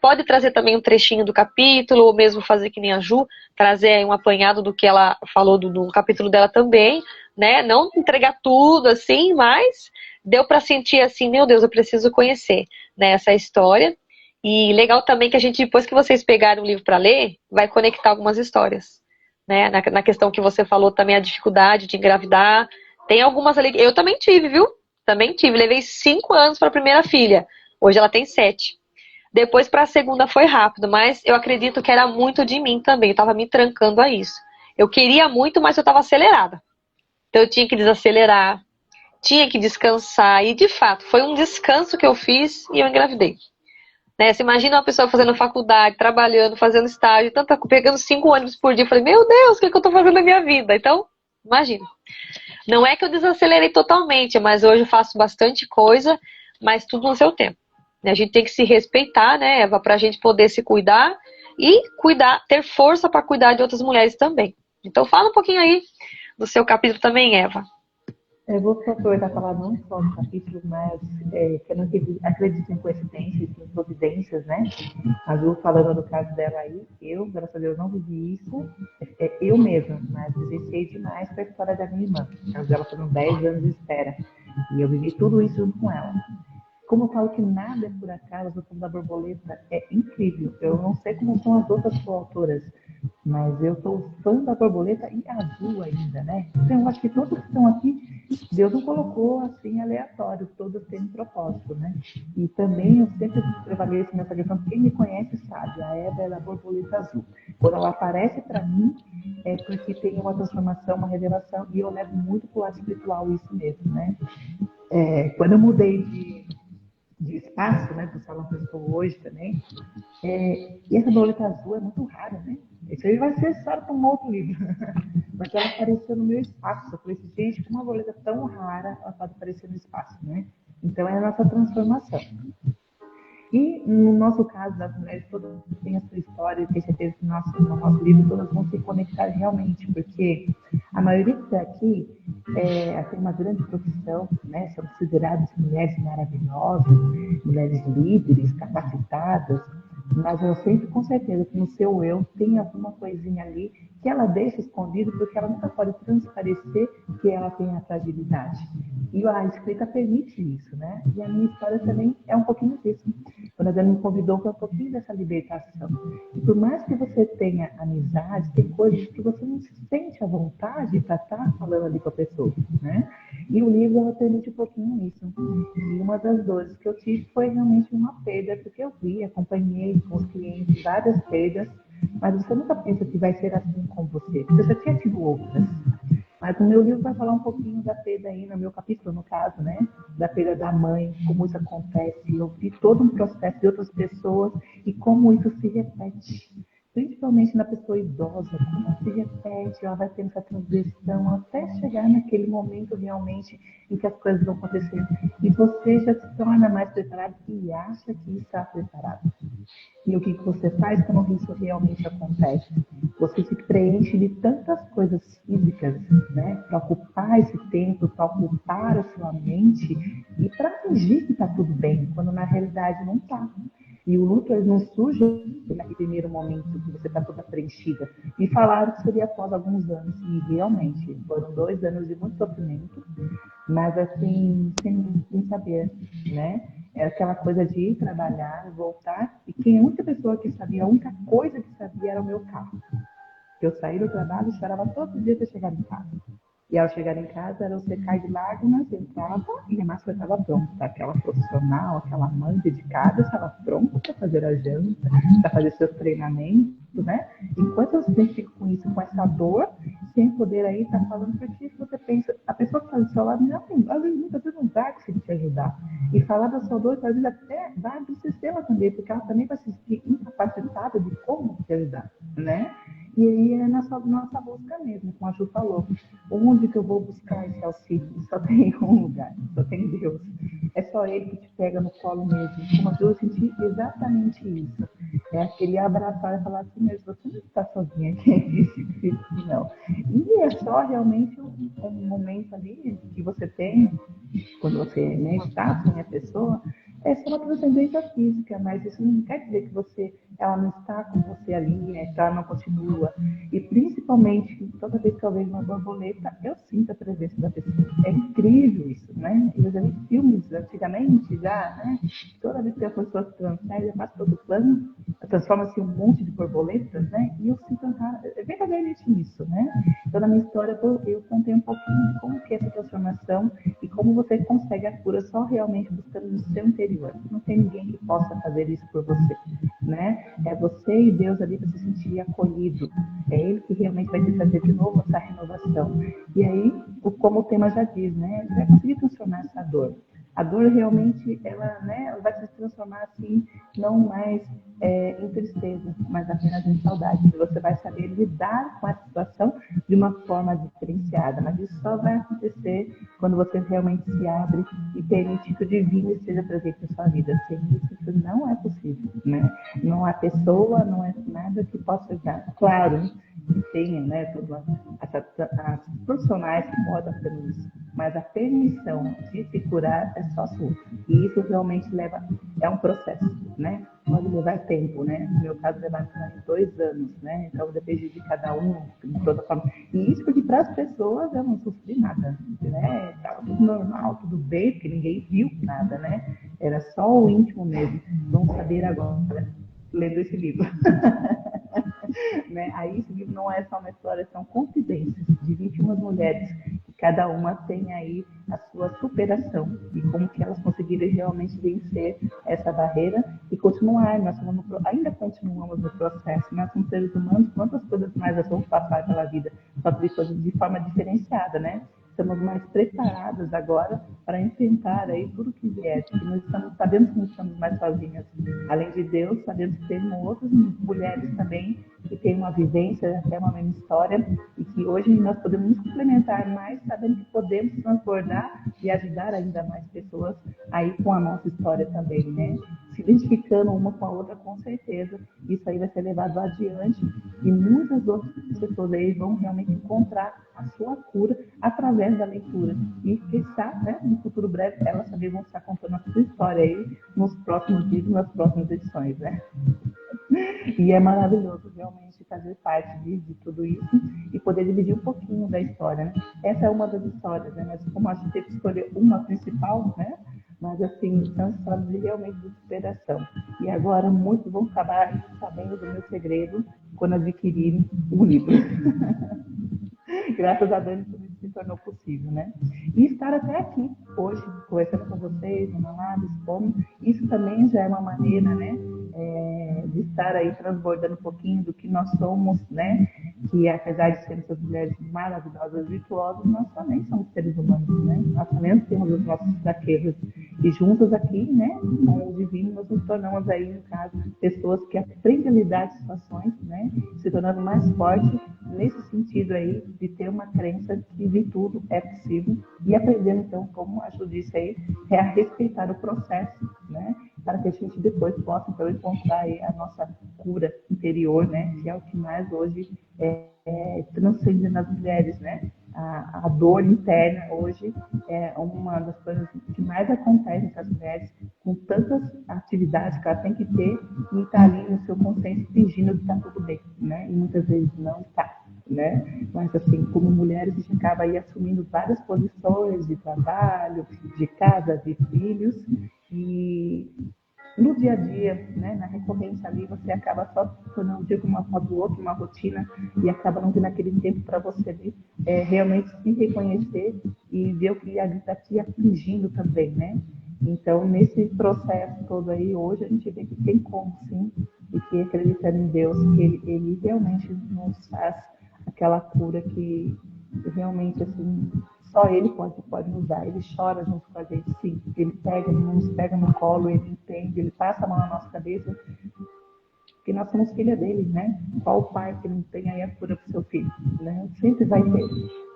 Pode trazer também um trechinho do capítulo, ou mesmo fazer que nem a Ju, trazer um apanhado do que ela falou do capítulo dela também, né? Não entregar tudo assim, mas deu para sentir assim, meu Deus, eu preciso conhecer, né, essa história. E legal também que a gente, depois que vocês pegarem o livro para ler, vai conectar algumas histórias, né? Na questão que você falou também, a dificuldade de engravidar. Tem algumas ali, eu também tive, viu? Também tive, levei 5 anos para a primeira filha. Hoje ela tem 7. Depois para a segunda foi rápido, mas eu acredito que era muito de mim também, eu estava me trancando a isso. Eu queria muito, mas eu estava acelerada. Então eu tinha que desacelerar, tinha que descansar, e de fato, foi um descanso que eu fiz e eu engravidei. Né? Você imagina uma pessoa fazendo faculdade, trabalhando, fazendo estágio, pegando 5 ônibus por dia. Eu falei, meu Deus, o que eu tô fazendo na minha vida? Então, imagina. Não é que eu desacelerei totalmente, mas hoje eu faço bastante coisa, mas tudo no seu tempo. A gente tem que se respeitar, né, Eva, pra gente poder se cuidar e ter força para cuidar de outras mulheres também. Então fala um pouquinho aí do seu capítulo também, Eva. Eu vou aproveitar para falar não só do capítulo, mas que eu não acredito em coincidências, em providências, né? A Ju falando do caso dela aí, eu, graças a Deus, não vivi isso, eu mesma, mas presenciei demais com a história da minha irmã. O caso dela foram 10 anos de espera, e eu vivi tudo isso junto com ela. Como eu falo que nada é por acaso, o Conto da Borboleta é incrível. Eu não sei como são as outras coautoras, mas eu sou fã da Borboleta e azul ainda, né? Então, eu acho que todos que estão aqui, Deus não colocou assim aleatório, todos têm um propósito, né? E também eu sempre prevaleço nessa questão, quem me conhece sabe, a Eva é da Borboleta Azul. Quando ela aparece para mim, é porque tem uma transformação, uma revelação, e eu levo muito para o lado espiritual isso mesmo, né? Quando eu mudei de espaço, né, do salão que eu estou hoje também. E essa borboleta azul é muito rara, né? Isso aí vai ser história para um outro livro. Porque ela apareceu no meu espaço. Eu falei assim, gente, como uma borboleta tão rara, ela pode aparecer no espaço, né? Então é a nossa transformação. E no nosso caso, das mulheres, todas têm a sua história, e tenho certeza que no nosso livro todas vão se conectar realmente, porque a maioria que está aqui tem uma grande profissão, né? São consideradas mulheres maravilhosas, mulheres líderes, capacitadas, mas eu sempre, com certeza, que no seu eu tem alguma coisinha ali que ela deixa escondido, porque ela nunca pode transparecer que ela tem a fragilidade. E a escrita permite isso, né? E a minha história também é um pouquinho disso. Quando a Dani me convidou, foi um pouquinho dessa libertação. E por mais que você tenha amizade, tem coisas que você não se sente à vontade para estar falando ali com a pessoa, né? E o livro ela permite um pouquinho isso. E uma das dores que eu tive foi realmente uma perda, porque eu vi, acompanhei com os clientes várias perdas, mas você nunca pensa que vai ser assim com você, porque você já tinha tido outras. Mas o meu livro vai falar um pouquinho da perda aí, no meu capítulo, no caso, né? Da perda da mãe, como isso acontece. Eu vi todo um processo de outras pessoas e como isso se repete. Principalmente na pessoa idosa, como se repete, ela vai tendo essa transição até chegar naquele momento realmente em que as coisas vão acontecer. E você já se torna mais preparado e acha que está preparado. E o que você faz quando isso realmente acontece? Você se preenche de tantas coisas físicas, né? Para ocupar esse tempo, para ocupar a sua mente e para fingir que está tudo bem, quando na realidade não está. E o luto ele não surge naquele primeiro momento que você está toda preenchida. Me falaram que seria após alguns anos, e realmente foram 2 anos de muito sofrimento, mas assim, sem saber, né? Era aquela coisa de ir trabalhar, voltar e Tinha a única pessoa que sabia, a única coisa que sabia era o meu carro. Eu saí do trabalho e chorava todo dia para chegar em casa. E ao chegar em casa, era o secar de lágrimas, entrava e a massa estava pronta. Aquela profissional, aquela mãe dedicada, estava pronta para fazer a janta, para fazer seus treinamentos, né? Enquanto eu sempre fico com isso, com essa dor, sem poder aí estar falando para ti, você pensa, a pessoa que está do seu lado, não, às vezes muitas vezes não vai conseguir te ajudar. E falar da sua dor, às vezes até vai para o sistema também, porque ela também vai se sentir incapacitada de como te ajudar, né? E aí é nossa busca mesmo, como a Ju falou. Onde que eu vou buscar esse auxílio? Só tem um lugar, só tem Deus. É só Ele que te pega no colo mesmo. Como a Ju, eu senti exatamente isso. É aquele abraçar e falar assim, mas você não está sozinha aqui. Não. E é só realmente um momento ali que você tem, quando você, né, está sem a pessoa, é só uma transcendência física, mas isso não quer dizer que ela não está com você ali, né, que ela não continua. E principalmente, toda vez que eu vejo uma borboleta, eu sinto a presença da pessoa. É incrível isso, né? Eu já vi filmes antigamente, já, né? Toda vez que a pessoa se transfere, já passa todo o plano, transforma-se em um monte de borboletas, né? E eu sinto verdadeiramente isso, né? Então, na minha história, eu contei um pouquinho de como que é essa transformação e como você consegue a cura só realmente buscando no seu interior. Não tem ninguém que possa fazer isso por você, né? É você e Deus ali para se sentir acolhido. É Ele que realmente vai te trazer de novo essa renovação. E aí, como o tema já diz, né? Você vai conseguir transformar essa dor. A dor realmente, ela vai se transformar assim, não mais em tristeza, mas apenas em saudade. E você vai saber lidar com a situação de uma forma diferenciada. Mas isso só vai acontecer quando você realmente se abre e permite que o divino esteja presente na sua vida. Sem isso não é possível, né? Não há pessoa, não é nada que possa ajudar. Claro que tenha, né, todas as profissionais que podem fazer isso, mas a permissão de se curar é só sua. E isso realmente é um processo, né? Pode levar tempo, né? No meu caso, levar 2 anos, né? Então, depende de cada um, de toda forma. E isso porque para as pessoas eu não sofri nada, né? Estava tudo normal, tudo bem, porque ninguém viu nada, né? Era só o íntimo mesmo. Vamos saber agora, lendo esse livro. Né? Aí esse livro não é só uma história, são confidências de 21 mulheres, que cada uma tem aí a sua superação e como que elas conseguiram realmente vencer essa barreira e continuar. Ainda continuamos no processo, nós somos seres humanos, quantas coisas mais nós vamos passar pela vida, só que de forma diferenciada, né? Estamos mais preparadas agora para enfrentar aí tudo que vier. E nós sabemos que não estamos mais sozinhas. Além de Deus, sabemos que temos outras mulheres também que têm uma vivência, até uma mesma história, e que hoje nós podemos nos complementar mais, sabendo que podemos transbordar e ajudar ainda mais pessoas aí com a nossa história também, né? Se identificando uma com a outra, com certeza, isso aí vai ser levado adiante e muitas outras pessoas aí vão realmente encontrar a sua cura através da leitura. E quem sabe, né, no futuro breve, elas também vão estar contando a sua história aí nos próximos vídeos, nas próximas edições, né? E é maravilhoso realmente fazer parte de tudo isso e poder dividir um pouquinho da história, né? Essa é uma das histórias, né? Mas como a gente teve que escolher uma principal, né? Mas assim, são histórias realmente de superação. E agora muitos vão acabar sabendo do meu segredo quando adquirirem o livro. Graças a Deus tudo isso se tornou possível, né? E estar até aqui hoje, conversando com vocês, numa live, expondo, isso também já é uma maneira, né? De estar aí transbordando um pouquinho do que nós somos, né? Que apesar de sermos essas mulheres maravilhosas, virtuosas, nós também somos seres humanos, né? Nós também temos as nossas fraquezas. E juntos aqui, né? Com o divino, nós nos tornamos aí, no caso, pessoas que aprendem a lidar com situações, né? Se tornando mais fortes nesse sentido aí de ter uma crença que de tudo é possível e aprendendo então, como a Ju disse aí, a respeitar o processo, né? Para que a gente depois possa então encontrar aí a nossa cura interior, né? Que é o que mais hoje transcende nas mulheres, né? A dor interna hoje é uma das coisas que mais acontece com as mulheres, com tantas atividades que ela tem que ter e está ali no seu consciente fingindo que está tudo bem, né? E muitas vezes não está, né? Mas assim, como mulheres, a gente acaba aí assumindo várias posições de trabalho, de casa, de filhos, e no dia a dia, né, na recorrência ali, você acaba só tornando um dia como uma do outro, uma rotina, e acaba não tendo aquele tempo para você realmente se reconhecer e ver o que está te afligindo também, né? Então, nesse processo todo aí, hoje a gente vê que tem como, sim, e que acreditando em Deus, que ele realmente nos faz aquela cura que realmente, assim, só Ele pode nos dar. Ele chora junto com a gente, sim. Ele nos pega no colo, Ele entende, Ele passa a mão na nossa cabeça, porque nós somos filha dele, né? Qual pai que não tem aí a cura para o seu filho, né? Sempre vai ter.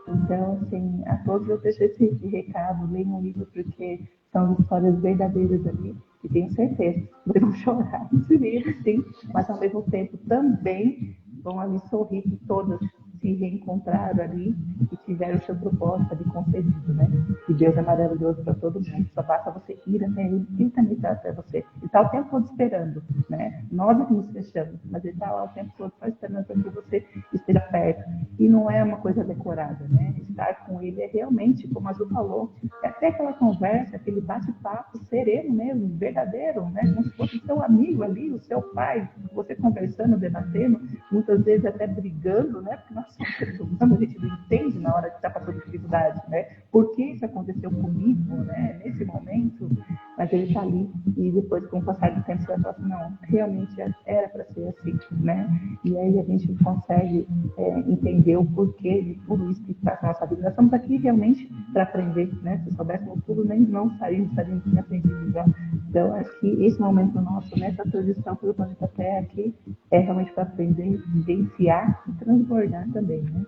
Então, assim, a todos eu deixo esse recado, leiam um livro, porque são histórias verdadeiras ali, e tenho certeza que vocês vão chorar nesse livro, sim, mas ao mesmo tempo também vão ali sorrir que todas se reencontraram ali e tiveram o seu propósito ali concedido, né? E Deus é maravilhoso para todo mundo, só basta você ir até Ele, Ele também está até você. Ele está o tempo todo esperando, né? Nós é que nos fechamos, mas Ele está lá o tempo todo só esperando para que você esteja perto. E não é uma coisa decorada, né? Estar com Ele é realmente, como a Ju falou, é até aquela conversa, aquele bate-papo sereno mesmo, verdadeiro, né? Como se fosse o seu amigo ali, o seu pai, você conversando, debatendo, muitas vezes até brigando, né? Porque nós somos seres humanos, a gente não entende na hora que está passando dificuldade, né? Por que isso aconteceu comigo, né? Nesse momento, mas ele está ali e depois, com o passar do tempo, você vai falar assim, não, realmente era para ser assim, né? E aí a gente consegue entender o porquê de tudo isso que passa na nossa vida. Nós estamos aqui realmente para aprender, né? Se soubéssemos tudo, nem não estaríamos aprendido já. Então, acho que esse momento nosso, nessa transição pelo planeta Terra aqui, é realmente para aprender, vivenciar e transbordar também, né?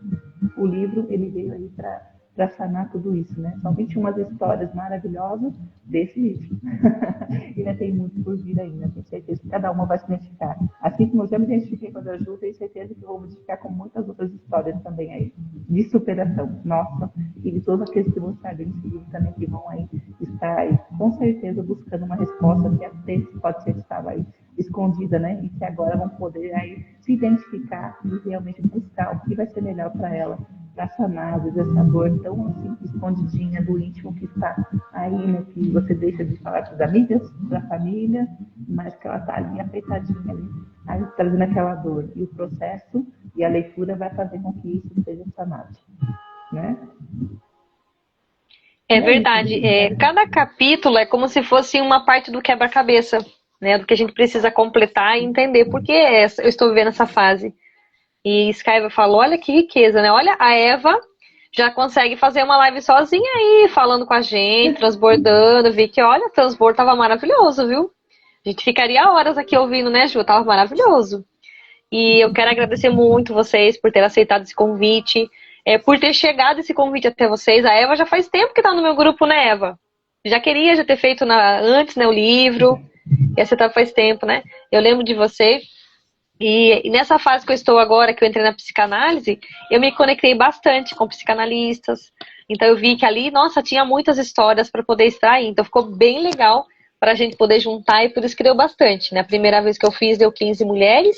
O livro, ele veio aí para sanar tudo isso, né? São 21 histórias maravilhosas desse livro. E ainda tem muito por vir ainda, tenho certeza que cada uma vai se identificar. Assim como eu já me identifiquei com a Ju, tenho certeza que eu vou me identificar com muitas outras histórias também aí, de superação nossa, e de todos aqueles que vão estar nesse livro também, que vão aí estar aí, com certeza, buscando uma resposta que até pode ser que estava aí escondida, né? E que agora vão poder aí se identificar e realmente buscar o que vai ser melhor para ela, para sanar, às vezes, essa dor tão assim, escondidinha do íntimo que está aí, né? Que você deixa de falar para os amigos, para a família, mas que ela está ali apertadinha ali, aí trazendo aquela dor. E o processo e a leitura vai fazer com que isso seja sanado, né? É verdade. Cada capítulo é como se fosse uma parte do quebra-cabeça, né? Do que a gente precisa completar e entender por que eu estou vivendo essa fase. E Skyver falou, olha que riqueza, né? Olha, a Eva já consegue fazer uma live sozinha aí, falando com a gente, transbordando. Vi que, olha, o transbordo tava maravilhoso, viu? A gente ficaria horas aqui ouvindo, né, Ju? Tava maravilhoso. E eu quero agradecer muito vocês por ter aceitado esse convite, por ter chegado esse convite até vocês. A Eva já faz tempo que tá no meu grupo, né, Eva? Já queria ter feito antes, né, o livro. E você tá faz tempo, né? Eu lembro de você. E nessa fase que eu estou agora, que eu entrei na psicanálise, eu me conectei bastante com psicanalistas. Então eu vi que ali, nossa, tinha muitas histórias para poder extrair. Então ficou bem legal para a gente poder juntar e por isso que deu bastante, né? A primeira vez que eu fiz deu 15 mulheres,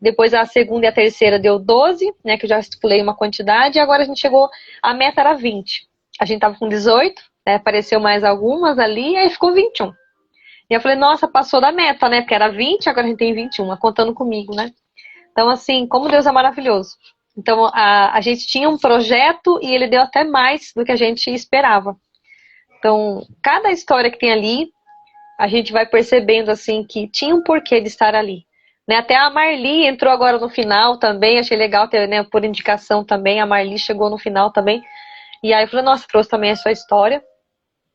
depois a segunda e a terceira deu 12, né? Que eu já estipulei uma quantidade, e agora a gente chegou, a meta era 20. A gente tava com 18, né? Apareceu mais algumas ali, e aí ficou 21. E eu falei, nossa, passou da meta, né? Porque era 20, agora a gente tem 21, contando comigo, né? Então, assim, como Deus é maravilhoso. Então, a gente tinha um projeto e ele deu até mais do que a gente esperava. Então, cada história que tem ali, a gente vai percebendo, assim, que tinha um porquê de estar ali. Né? Até a Marli entrou agora no final também, achei legal ter, né, por indicação também, a Marli chegou no final também. E aí eu falei, nossa, trouxe também a sua história.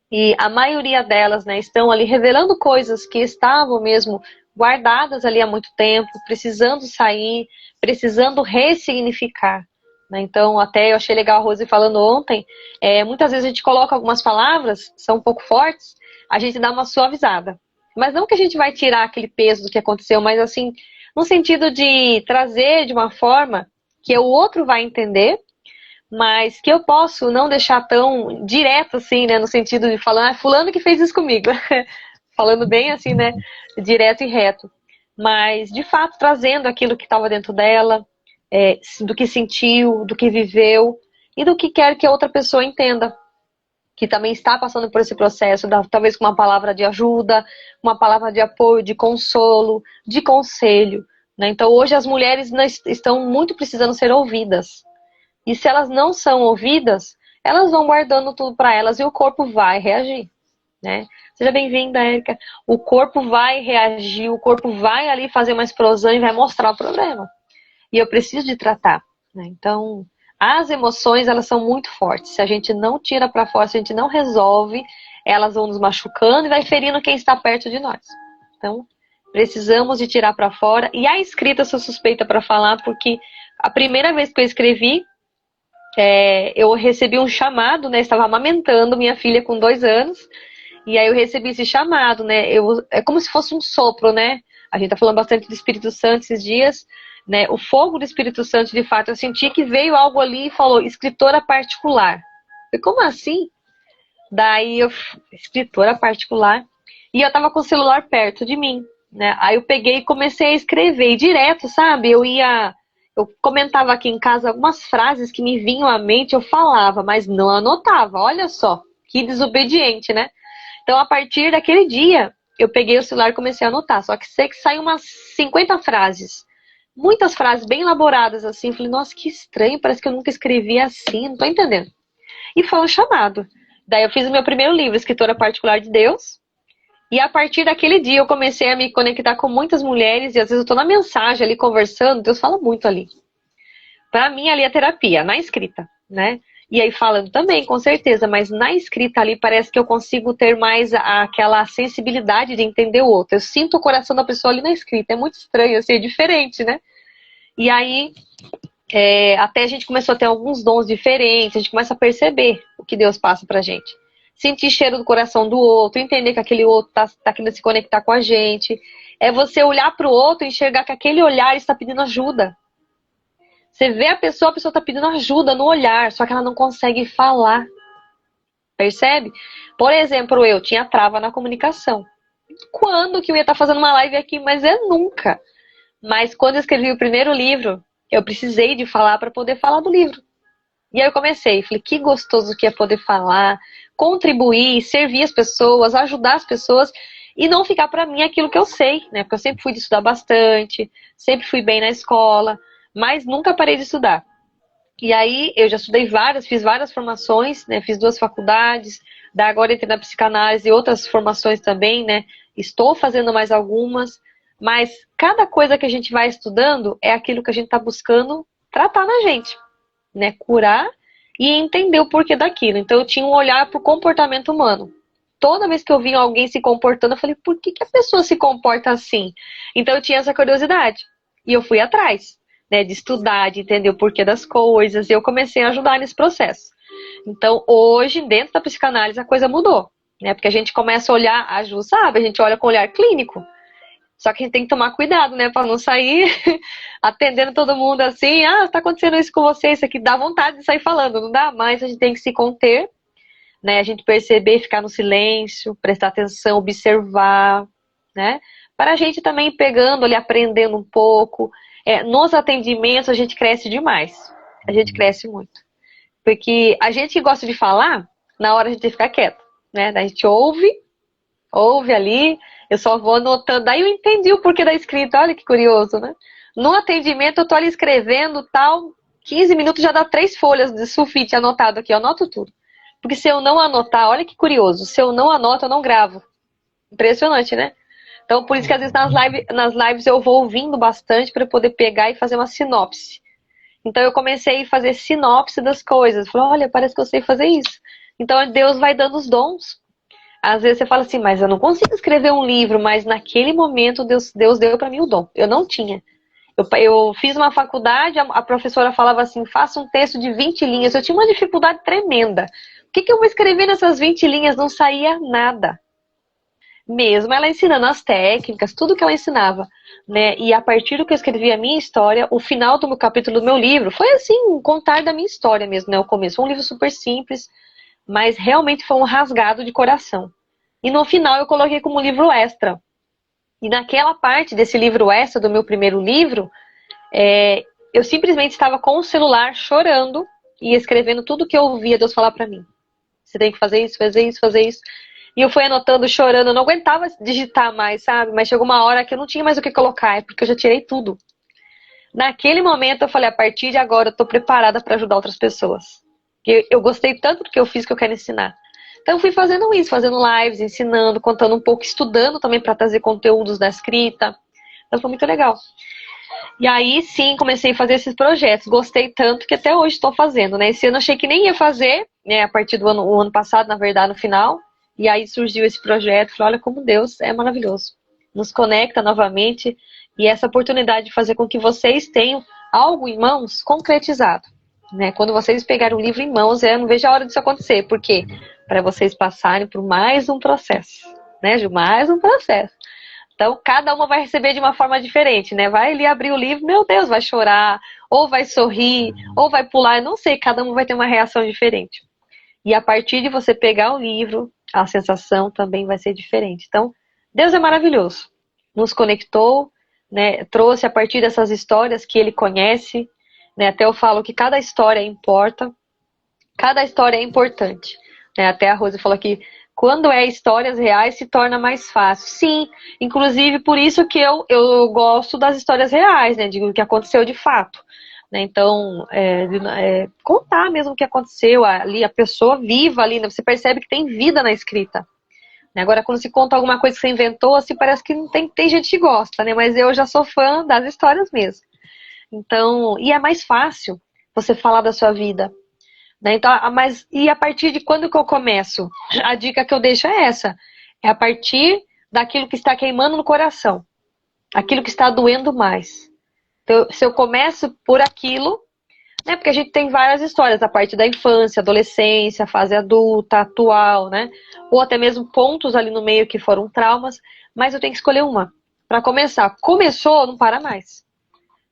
E a maioria delas, né, estão ali revelando coisas que estavam mesmo guardadas ali há muito tempo, precisando sair, precisando ressignificar. Né? Então, até eu achei legal a Rose falando ontem, muitas vezes a gente coloca algumas palavras, são um pouco fortes, a gente dá uma suavizada. Mas não que a gente vai tirar aquele peso do que aconteceu, mas assim, no sentido de trazer de uma forma que o outro vai entender, mas que eu posso não deixar tão direto assim, né, no sentido de falar, fulano que fez isso comigo, falando bem assim, né, direto e reto, mas de fato trazendo aquilo que estava dentro dela, do que sentiu, do que viveu e do que quer que a outra pessoa entenda, que também está passando por esse processo, talvez com uma palavra de ajuda, uma palavra de apoio, de consolo, de conselho, né? Então hoje as mulheres estão muito precisando ser ouvidas. E se elas não são ouvidas, elas vão guardando tudo para elas e o corpo vai reagir, né? Seja bem-vinda, Érica. O corpo vai reagir, o corpo vai ali fazer uma explosão e vai mostrar o problema. E eu preciso de tratar, né? Então, as emoções, elas são muito fortes. Se a gente não tira para fora, se a gente não resolve, elas vão nos machucando e vai ferindo quem está perto de nós. Então, precisamos de tirar para fora. E a escrita eu sou suspeita para falar, porque a primeira vez que eu escrevi, eu recebi um chamado, né? Estava amamentando minha filha com 2 anos. E aí eu recebi esse chamado, né? É como se fosse um sopro, né? A gente tá falando bastante do Espírito Santo esses dias, né? O fogo do Espírito Santo, de fato, eu senti que veio algo ali e falou, escritora particular. Eu, como assim? Daí escritora particular. E eu tava com o celular perto de mim, né? Aí eu peguei e comecei a escrever, e direto, sabe? Eu comentava aqui em casa algumas frases que me vinham à mente, eu falava, mas não anotava. Olha só, que desobediente, né? Então, a partir daquele dia, eu peguei o celular e comecei a anotar. Só que sei que saiu umas 50 frases. Muitas frases bem elaboradas, assim. Falei, nossa, que estranho, parece que eu nunca escrevi assim, não tô entendendo. E foi um chamado. Daí eu fiz o meu primeiro livro, Escritora Particular de Deus. E a partir daquele dia, eu comecei a me conectar com muitas mulheres. E às vezes eu tô na mensagem ali, conversando, Deus fala muito ali. Pra mim, ali é terapia, na escrita, né? E aí falando também, com certeza, mas na escrita ali parece que eu consigo ter mais aquela sensibilidade de entender o outro. Eu sinto o coração da pessoa ali na escrita, é muito estranho, assim, é diferente, né? E aí, até a gente começou a ter alguns dons diferentes, a gente começa a perceber o que Deus passa pra gente. Sentir cheiro do coração do outro, entender que aquele outro tá querendo se conectar com a gente. É você olhar pro outro e enxergar que aquele olhar está pedindo ajuda. Você vê a pessoa está pedindo ajuda no olhar, só que ela não consegue falar. Percebe? Por exemplo, eu tinha trava na comunicação. Quando que eu ia estar fazendo uma live aqui? Mas nunca. Mas quando eu escrevi o primeiro livro, eu precisei de falar para poder falar do livro. E aí eu comecei, falei, que gostoso que é poder falar, contribuir, servir as pessoas, ajudar as pessoas e não ficar para mim aquilo que eu sei, né? Porque eu sempre fui de estudar bastante, sempre fui bem na escola, mas nunca parei de estudar. E aí eu já estudei fiz várias formações, né? Fiz 2 faculdades, agora entrei na psicanálise e outras formações também, né? Estou fazendo mais algumas, mas cada coisa que a gente vai estudando é aquilo que a gente está buscando tratar na gente, né? Curar e entender o porquê daquilo. Então eu tinha um olhar para o comportamento humano. Toda vez que eu via alguém se comportando, eu falei, por que a pessoa se comporta assim? Então eu tinha essa curiosidade e eu fui atrás. Né, de estudar, de entender o porquê das coisas, e eu comecei a ajudar nesse processo. Então, hoje, dentro da psicanálise, a coisa mudou, né, porque a gente começa a olhar, a Ju sabe, a gente olha com olhar clínico, só que a gente tem que tomar cuidado, né, para não sair atendendo todo mundo assim, tá acontecendo isso com você, isso aqui dá vontade de sair falando, não dá, mas a gente tem que se conter, né, a gente perceber, ficar no silêncio, prestar atenção, observar, né, para a gente também pegando ali, aprendendo um pouco. Nos atendimentos a gente cresce demais. A gente cresce muito. Porque a gente que gosta de falar, na hora a gente tem que ficar quieto, né? Daí a gente ouve ali, eu só vou anotando. Daí eu entendi o porquê da escrita, olha que curioso, né? No atendimento eu tô ali escrevendo tal, 15 minutos já dá 3 folhas de sulfite anotado aqui, eu anoto tudo. Porque se eu não anotar, olha que curioso, se eu não anoto, eu não gravo. Impressionante, né? Então, por isso que às vezes nas lives eu vou ouvindo bastante para poder pegar e fazer uma sinopse. Então, eu comecei a fazer sinopse das coisas. Falei, olha, parece que eu sei fazer isso. Então, Deus vai dando os dons. Às vezes você fala assim, mas eu não consigo escrever um livro, mas naquele momento Deus deu para mim o dom. Eu não tinha. Eu fiz uma faculdade, a professora falava assim, faça um texto de 20 linhas. Eu tinha uma dificuldade tremenda. O que eu vou escrever nessas 20 linhas? Não saía nada. Mesmo ela ensinando as técnicas, tudo que ela ensinava, né? E a partir do que eu escrevi a minha história, o final do capítulo do meu livro foi assim, um contar da minha história mesmo, né? O começo foi um livro super simples, mas realmente foi um rasgado de coração. E no final eu coloquei como livro extra. E naquela parte desse livro extra do meu primeiro livro, eu simplesmente estava com o celular chorando e escrevendo tudo que eu ouvia Deus falar para mim. Você tem que fazer isso, fazer isso, fazer isso. E eu fui anotando, chorando, eu não aguentava digitar mais, sabe? Mas chegou uma hora que eu não tinha mais o que colocar, porque eu já tirei tudo. Naquele momento eu falei, a partir de agora eu tô preparada para ajudar outras pessoas. Eu gostei tanto do que eu fiz que eu quero ensinar. Então eu fui fazendo isso, fazendo lives, ensinando, contando um pouco, estudando também para trazer conteúdos da escrita. Então foi muito legal. E aí sim, comecei a fazer esses projetos. Gostei tanto que até hoje estou fazendo, né? Esse ano eu achei que nem ia fazer, né? A partir do ano passado, na verdade, no final. E aí surgiu esse projeto. Falei, olha como Deus é maravilhoso. Nos conecta novamente. E essa oportunidade de fazer com que vocês tenham algo em mãos concretizado. Né? Quando vocês pegarem o livro em mãos, eu não vejo a hora disso acontecer. Por quê? Para vocês passarem por mais um processo. Né, Ju? Mais um processo. Então, cada uma vai receber de uma forma diferente, né? Vai ali abrir o livro, meu Deus, vai chorar, ou vai sorrir, ou vai pular, eu não sei, cada uma vai ter uma reação diferente. E a partir de você pegar o livro, a sensação também vai ser diferente. Então, Deus é maravilhoso. Nos conectou, né? Trouxe a partir dessas histórias que Ele conhece, né? Até eu falo que cada história importa, cada história é importante. Né? Até a Rose falou aqui, quando é histórias reais, se torna mais fácil. Sim, inclusive por isso que eu gosto das histórias reais, né? Digo, o que aconteceu de fato. Né? Então, contar mesmo o que aconteceu ali, a pessoa viva ali, né? Você percebe que tem vida na escrita. Né? Agora, quando se conta alguma coisa que você inventou, assim, parece que não tem gente que gosta, né? Mas eu já sou fã das histórias mesmo. Então, e é mais fácil você falar da sua vida. Né? Então, e a partir de quando que eu começo? A dica que eu deixo é essa. É a partir daquilo que está queimando no coração. Aquilo que está doendo mais. Então, se eu começo por aquilo, né? Porque a gente tem várias histórias, a parte da infância, adolescência, fase adulta, atual, né? Ou até mesmo pontos ali no meio que foram traumas, mas eu tenho que escolher uma. Para começar. Começou, não para mais.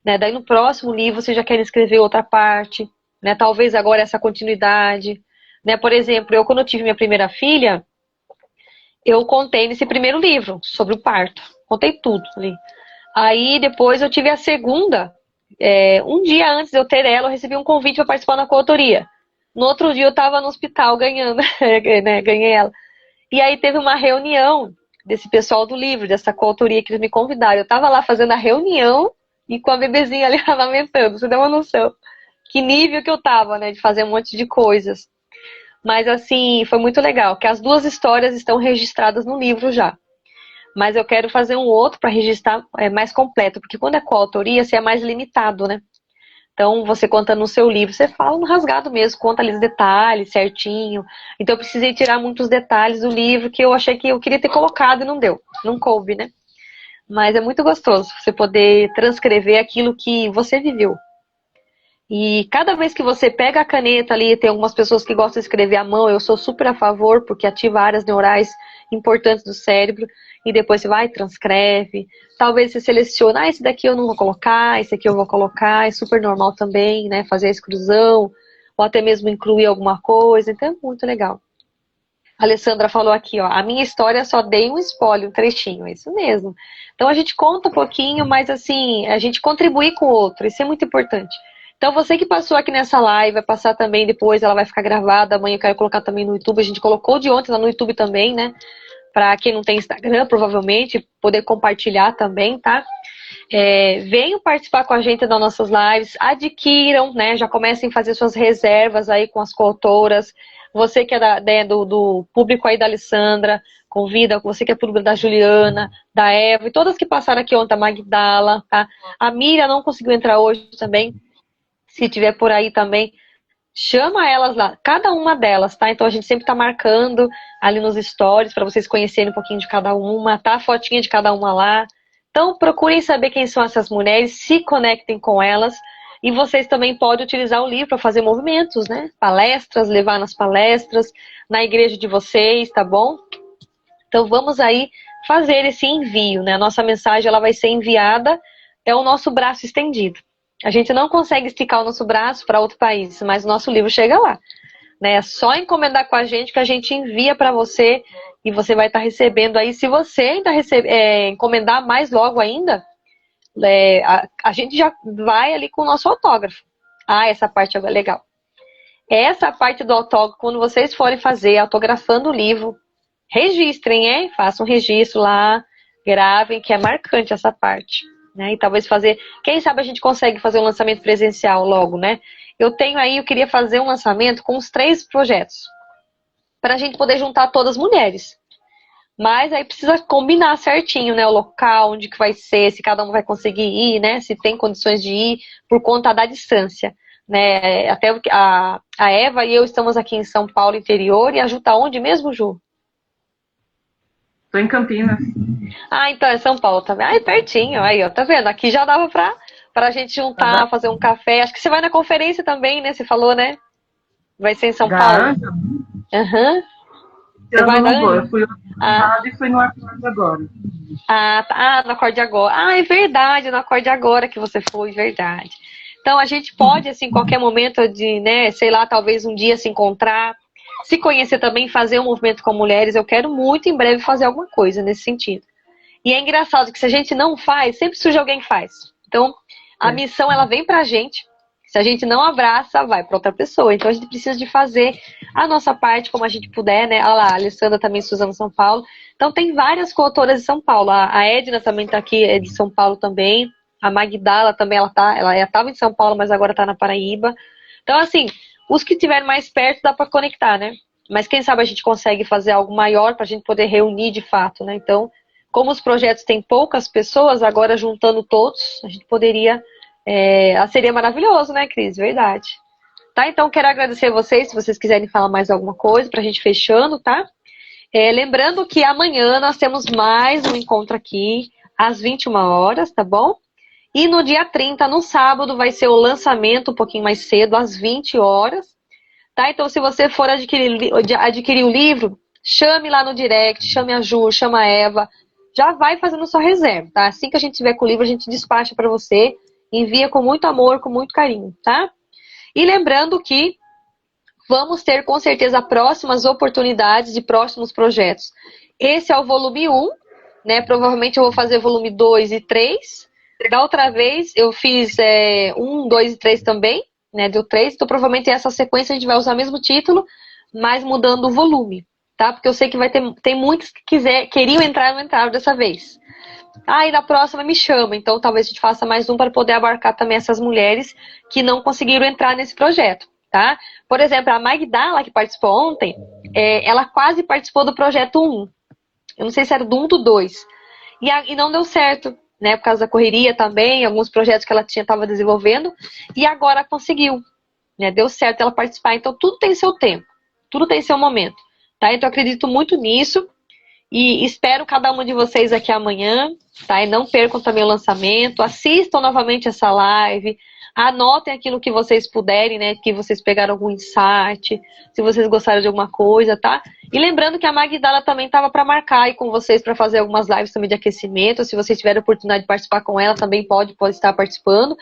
Né? Daí no próximo livro você já quer escrever outra parte. Né, talvez agora essa continuidade. Né? Por exemplo, quando eu tive minha primeira filha, eu contei nesse primeiro livro sobre o parto. Contei tudo ali. Aí depois eu tive a segunda. Um dia antes de eu ter ela, eu recebi um convite para participar da coautoria. No outro dia eu estava no hospital ganhando, né, ganhei ela. E aí teve uma reunião desse pessoal do livro, dessa coautoria que eles me convidaram. Eu estava lá fazendo a reunião e com a bebezinha ali amamentando, você deu uma noção. Que nível que eu tava, né, de fazer um monte de coisas. Mas, assim, foi muito legal, que as duas histórias estão registradas no livro já. Mas eu quero fazer um outro para registrar mais completo, porque quando é coautoria, você é mais limitado, né? Então, você conta no seu livro, você fala no rasgado mesmo, conta ali os detalhes certinho. Então, eu precisei tirar muitos detalhes do livro que eu achei que eu queria ter colocado e não deu. Não coube, né? Mas é muito gostoso você poder transcrever aquilo que você viveu. E cada vez que você pega a caneta ali, tem algumas pessoas que gostam de escrever à mão, eu sou super a favor, porque ativa áreas neurais importantes do cérebro, e depois você vai e transcreve. Talvez você selecione, esse daqui eu não vou colocar, esse aqui eu vou colocar, é super normal também, né, fazer a exclusão, ou até mesmo incluir alguma coisa, então é muito legal. A Alessandra falou aqui, ó, a minha história só dei um spoiler, um trechinho, é isso mesmo. Então a gente conta um pouquinho, mas assim, a gente contribui com o outro, isso é muito importante. Então você que passou aqui nessa live, vai passar também depois, ela vai ficar gravada, amanhã eu quero colocar também no YouTube, a gente colocou de ontem lá no YouTube também, né? Pra quem não tem Instagram, provavelmente, poder compartilhar também, tá? Venham participar com a gente das nossas lives, adquiram, né? Já comecem a fazer suas reservas aí com as coautoras. Você que é do público aí da Alessandra, convida, você que é público da Juliana, da Eva, e todas que passaram aqui ontem, a Magdala, tá? A Miriam não conseguiu entrar hoje também. Se tiver por aí também, chama elas lá, cada uma delas, tá? Então a gente sempre tá marcando ali nos stories para vocês conhecerem um pouquinho de cada uma, tá? A fotinha de cada uma lá. Então procurem saber quem são essas mulheres, se conectem com elas. E vocês também podem utilizar o livro para fazer movimentos, né? Palestras, levar nas palestras, na igreja de vocês, tá bom? Então vamos aí fazer esse envio, né? A nossa mensagem ela vai ser enviada, é o nosso braço estendido. A gente não consegue esticar o nosso braço para outro país, mas o nosso livro chega lá. Né? É só encomendar com a gente que a gente envia para você e você vai estar recebendo aí. Se você ainda encomendar mais logo ainda, a gente já vai ali com o nosso autógrafo. Ah, essa parte agora é legal. Essa parte do autógrafo, quando vocês forem fazer, autografando o livro, registrem, hein? Façam um registro lá, gravem, que é marcante essa parte, né? E talvez fazer, quem sabe a gente consegue fazer um lançamento presencial logo, né? Eu queria fazer um lançamento com os 3 projetos, para a gente poder juntar todas as mulheres. Mas aí precisa combinar certinho, né? O local, onde que vai ser, se cada um vai conseguir ir, né? Se tem condições de ir, por conta da distância, né? Até a Eva e eu estamos aqui em São Paulo, interior, e a Ju tá onde mesmo, Ju? Estou em Campinas. Ah, então é São Paulo também. Ah, é pertinho. Aí, ó, tá vendo? Aqui já dava pra gente juntar, fazer um café. Acho que você vai na conferência também, né? Você falou, né? Vai ser em São Paulo. Anja? Aham. Você Eu vai na não vou, Anja? eu fui ano passado e fui no Acordo agora. No Acorde Agora. Ah, é verdade, no Acorde Agora que você foi, verdade. Então a gente pode, assim, em qualquer momento de, né, sei lá, talvez um dia se encontrar, se conhecer também, fazer um movimento com mulheres. Eu quero muito em breve fazer alguma coisa nesse sentido. E é engraçado que se a gente não faz, sempre surge alguém que faz. Então, a missão, ela vem pra gente. Se a gente não abraça, vai para outra pessoa. Então, a gente precisa de fazer a nossa parte como a gente puder, né? Olha lá, a Alessandra também, Suzana São Paulo. Então, tem várias coautoras de São Paulo. A Edna também está aqui, é de São Paulo também. A Magdala também, ela estava em São Paulo, mas agora está na Paraíba. Então, assim, os que estiverem mais perto dá para conectar, né? Mas quem sabe a gente consegue fazer algo maior para a gente poder reunir de fato, né? Então, como os projetos têm poucas pessoas, agora juntando todos, a gente poderia... seria maravilhoso, né, Cris? Verdade. Tá, então quero agradecer a vocês, se vocês quiserem falar mais alguma coisa, pra gente fechando, tá? Lembrando que amanhã nós temos mais um encontro aqui, às 21 horas, tá bom? E no dia 30, no sábado, vai ser o lançamento um pouquinho mais cedo, às 20 horas. Tá? Então, se você for adquirir o livro, chame lá no direct, chame a Ju, chama a Eva, já vai fazendo sua reserva, tá? Assim que a gente tiver com o livro, a gente despacha para você, envia com muito amor, com muito carinho, tá? E lembrando que vamos ter, com certeza, próximas oportunidades de próximos projetos. Esse é o volume 1, né? Provavelmente eu vou fazer volume 2 e 3. Da outra vez eu fiz 1, 2 e 3 também, né? Deu 3. Então provavelmente essa sequência a gente vai usar o mesmo título, mas mudando o volume, tá? Porque eu sei que tem muitos que queriam entrar e não entraram dessa vez. E na próxima me chama, então talvez a gente faça mais um para poder abarcar também essas mulheres que não conseguiram entrar nesse projeto, tá? Por exemplo, a Magdala, que participou ontem, ela quase participou do projeto 1. Eu não sei se era do 1 ou do 2. E não deu certo, né? Por causa da correria também, alguns projetos que ela estava desenvolvendo, e agora conseguiu, né? Deu certo ela participar. Então tudo tem seu tempo, tudo tem seu momento, tá? Então eu acredito muito nisso. E espero cada uma de vocês aqui amanhã, tá? E não percam também o lançamento, assistam novamente essa live, anotem aquilo que vocês puderem, né? Que vocês pegaram algum insight, se vocês gostaram de alguma coisa, tá? E lembrando que a Magdala também estava para marcar aí com vocês para fazer algumas lives também de aquecimento. Se vocês tiverem a oportunidade de participar com ela, também pode estar participando.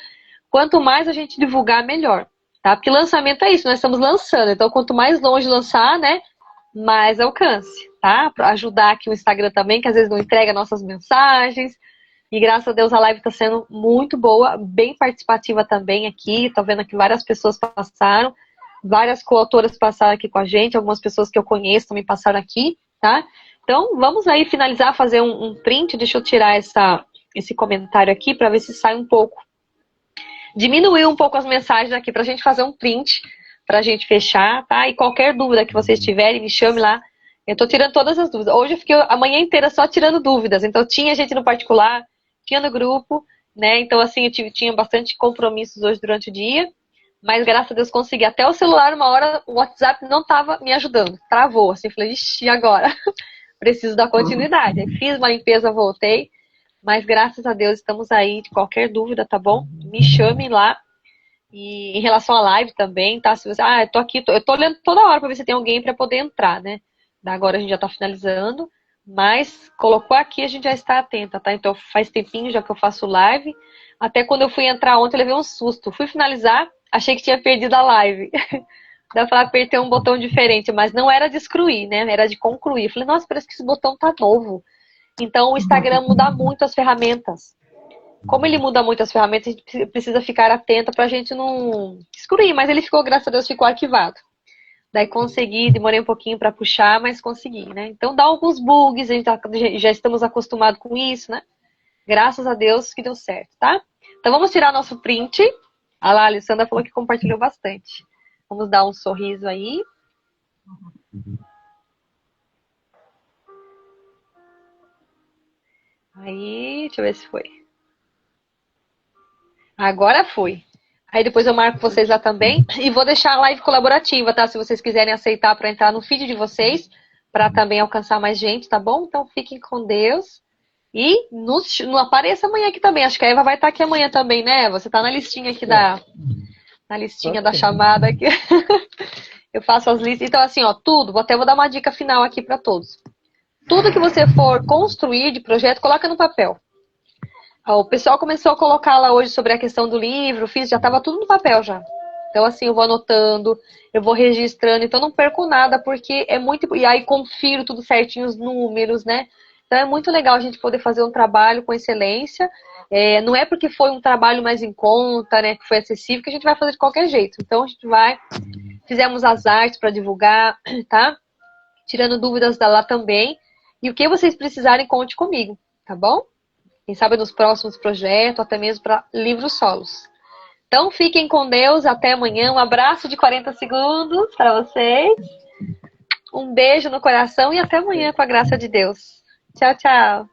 Quanto mais a gente divulgar, melhor, tá? Porque lançamento é isso, nós estamos lançando. Então, quanto mais longe lançar, né? Mais alcance, tá? Para ajudar aqui o Instagram também, que às vezes não entrega nossas mensagens. E graças a Deus a live está sendo muito boa, bem participativa também aqui. Tô vendo que várias pessoas passaram, várias coautoras passaram aqui com a gente, algumas pessoas que eu conheço também passaram aqui, tá? Então vamos aí finalizar, fazer um print. Deixa eu tirar esse comentário aqui para ver se sai um pouco. Diminuir um pouco as mensagens aqui para a gente fazer um print, para a gente fechar, tá? E qualquer dúvida que vocês tiverem, me chame lá. Eu tô tirando todas as dúvidas. Hoje eu fiquei a manhã inteira só tirando dúvidas. Então tinha gente no particular, tinha no grupo, né? Então assim, eu tinha bastante compromissos hoje durante o dia. Mas graças a Deus consegui. Até o celular, uma hora, o WhatsApp não tava me ajudando. Travou, assim. Falei, ixi, e agora? Preciso dar continuidade. Aí fiz uma limpeza, voltei. Mas graças a Deus estamos aí. De qualquer dúvida, tá bom? Me chamem lá. E em relação à live também, tá? Se você, eu tô aqui, eu tô olhando toda hora para ver se tem alguém para poder entrar, né? Agora a gente já tá finalizando, mas colocou aqui, a gente já está atenta, tá? Então faz tempinho já que eu faço live. Até quando eu fui entrar ontem, eu levei um susto. Fui finalizar, achei que tinha perdido a live. Daí eu falei, apertei um botão diferente, mas não era de excluir, né? Era de concluir. Eu falei, nossa, parece que esse botão tá novo. Então o Instagram muda muito as ferramentas. Como ele muda muito as ferramentas, a gente precisa ficar atenta pra gente não excluir, mas ele ficou, graças a Deus, ficou arquivado. Daí consegui, demorei um pouquinho para puxar, mas consegui, né? Então dá alguns bugs, a gente já estamos acostumados com isso, né? Graças a Deus que deu certo, tá? Então vamos tirar nosso print. Ah lá, a Alessandra falou que compartilhou bastante. Vamos dar um sorriso aí. Aí, deixa eu ver se foi. Agora foi. Aí depois eu marco vocês lá também. E vou deixar a live colaborativa, tá? Se vocês quiserem aceitar para entrar no feed de vocês, para também alcançar mais gente, tá bom? Então fiquem com Deus. E não apareça amanhã aqui também. Acho que a Eva vai estar aqui amanhã também, né? Você tá na listinha aqui na listinha da chamada aqui. Eu faço as listas. Então, assim, ó, tudo. Até vou dar uma dica final aqui para todos. Tudo que você for construir de projeto, coloca no papel. O pessoal começou a colocar lá hoje sobre a questão do livro, já estava tudo no papel já. Então, assim, eu vou anotando, eu vou registrando, então não perco nada, porque é muito... E aí confiro tudo certinho, os números, né? Então é muito legal a gente poder fazer um trabalho com excelência. Não é porque foi um trabalho mais em conta, né, que foi acessível, que a gente vai fazer de qualquer jeito. Então a gente vai... Fizemos as artes para divulgar, tá? Tirando dúvidas lá também. E o que vocês precisarem, conte comigo, tá bom? Quem sabe nos próximos projetos, até mesmo para livros solos. Então, fiquem com Deus. Até amanhã. Um abraço de 40 segundos para vocês. Um beijo no coração e até amanhã, com a graça de Deus. Tchau, tchau.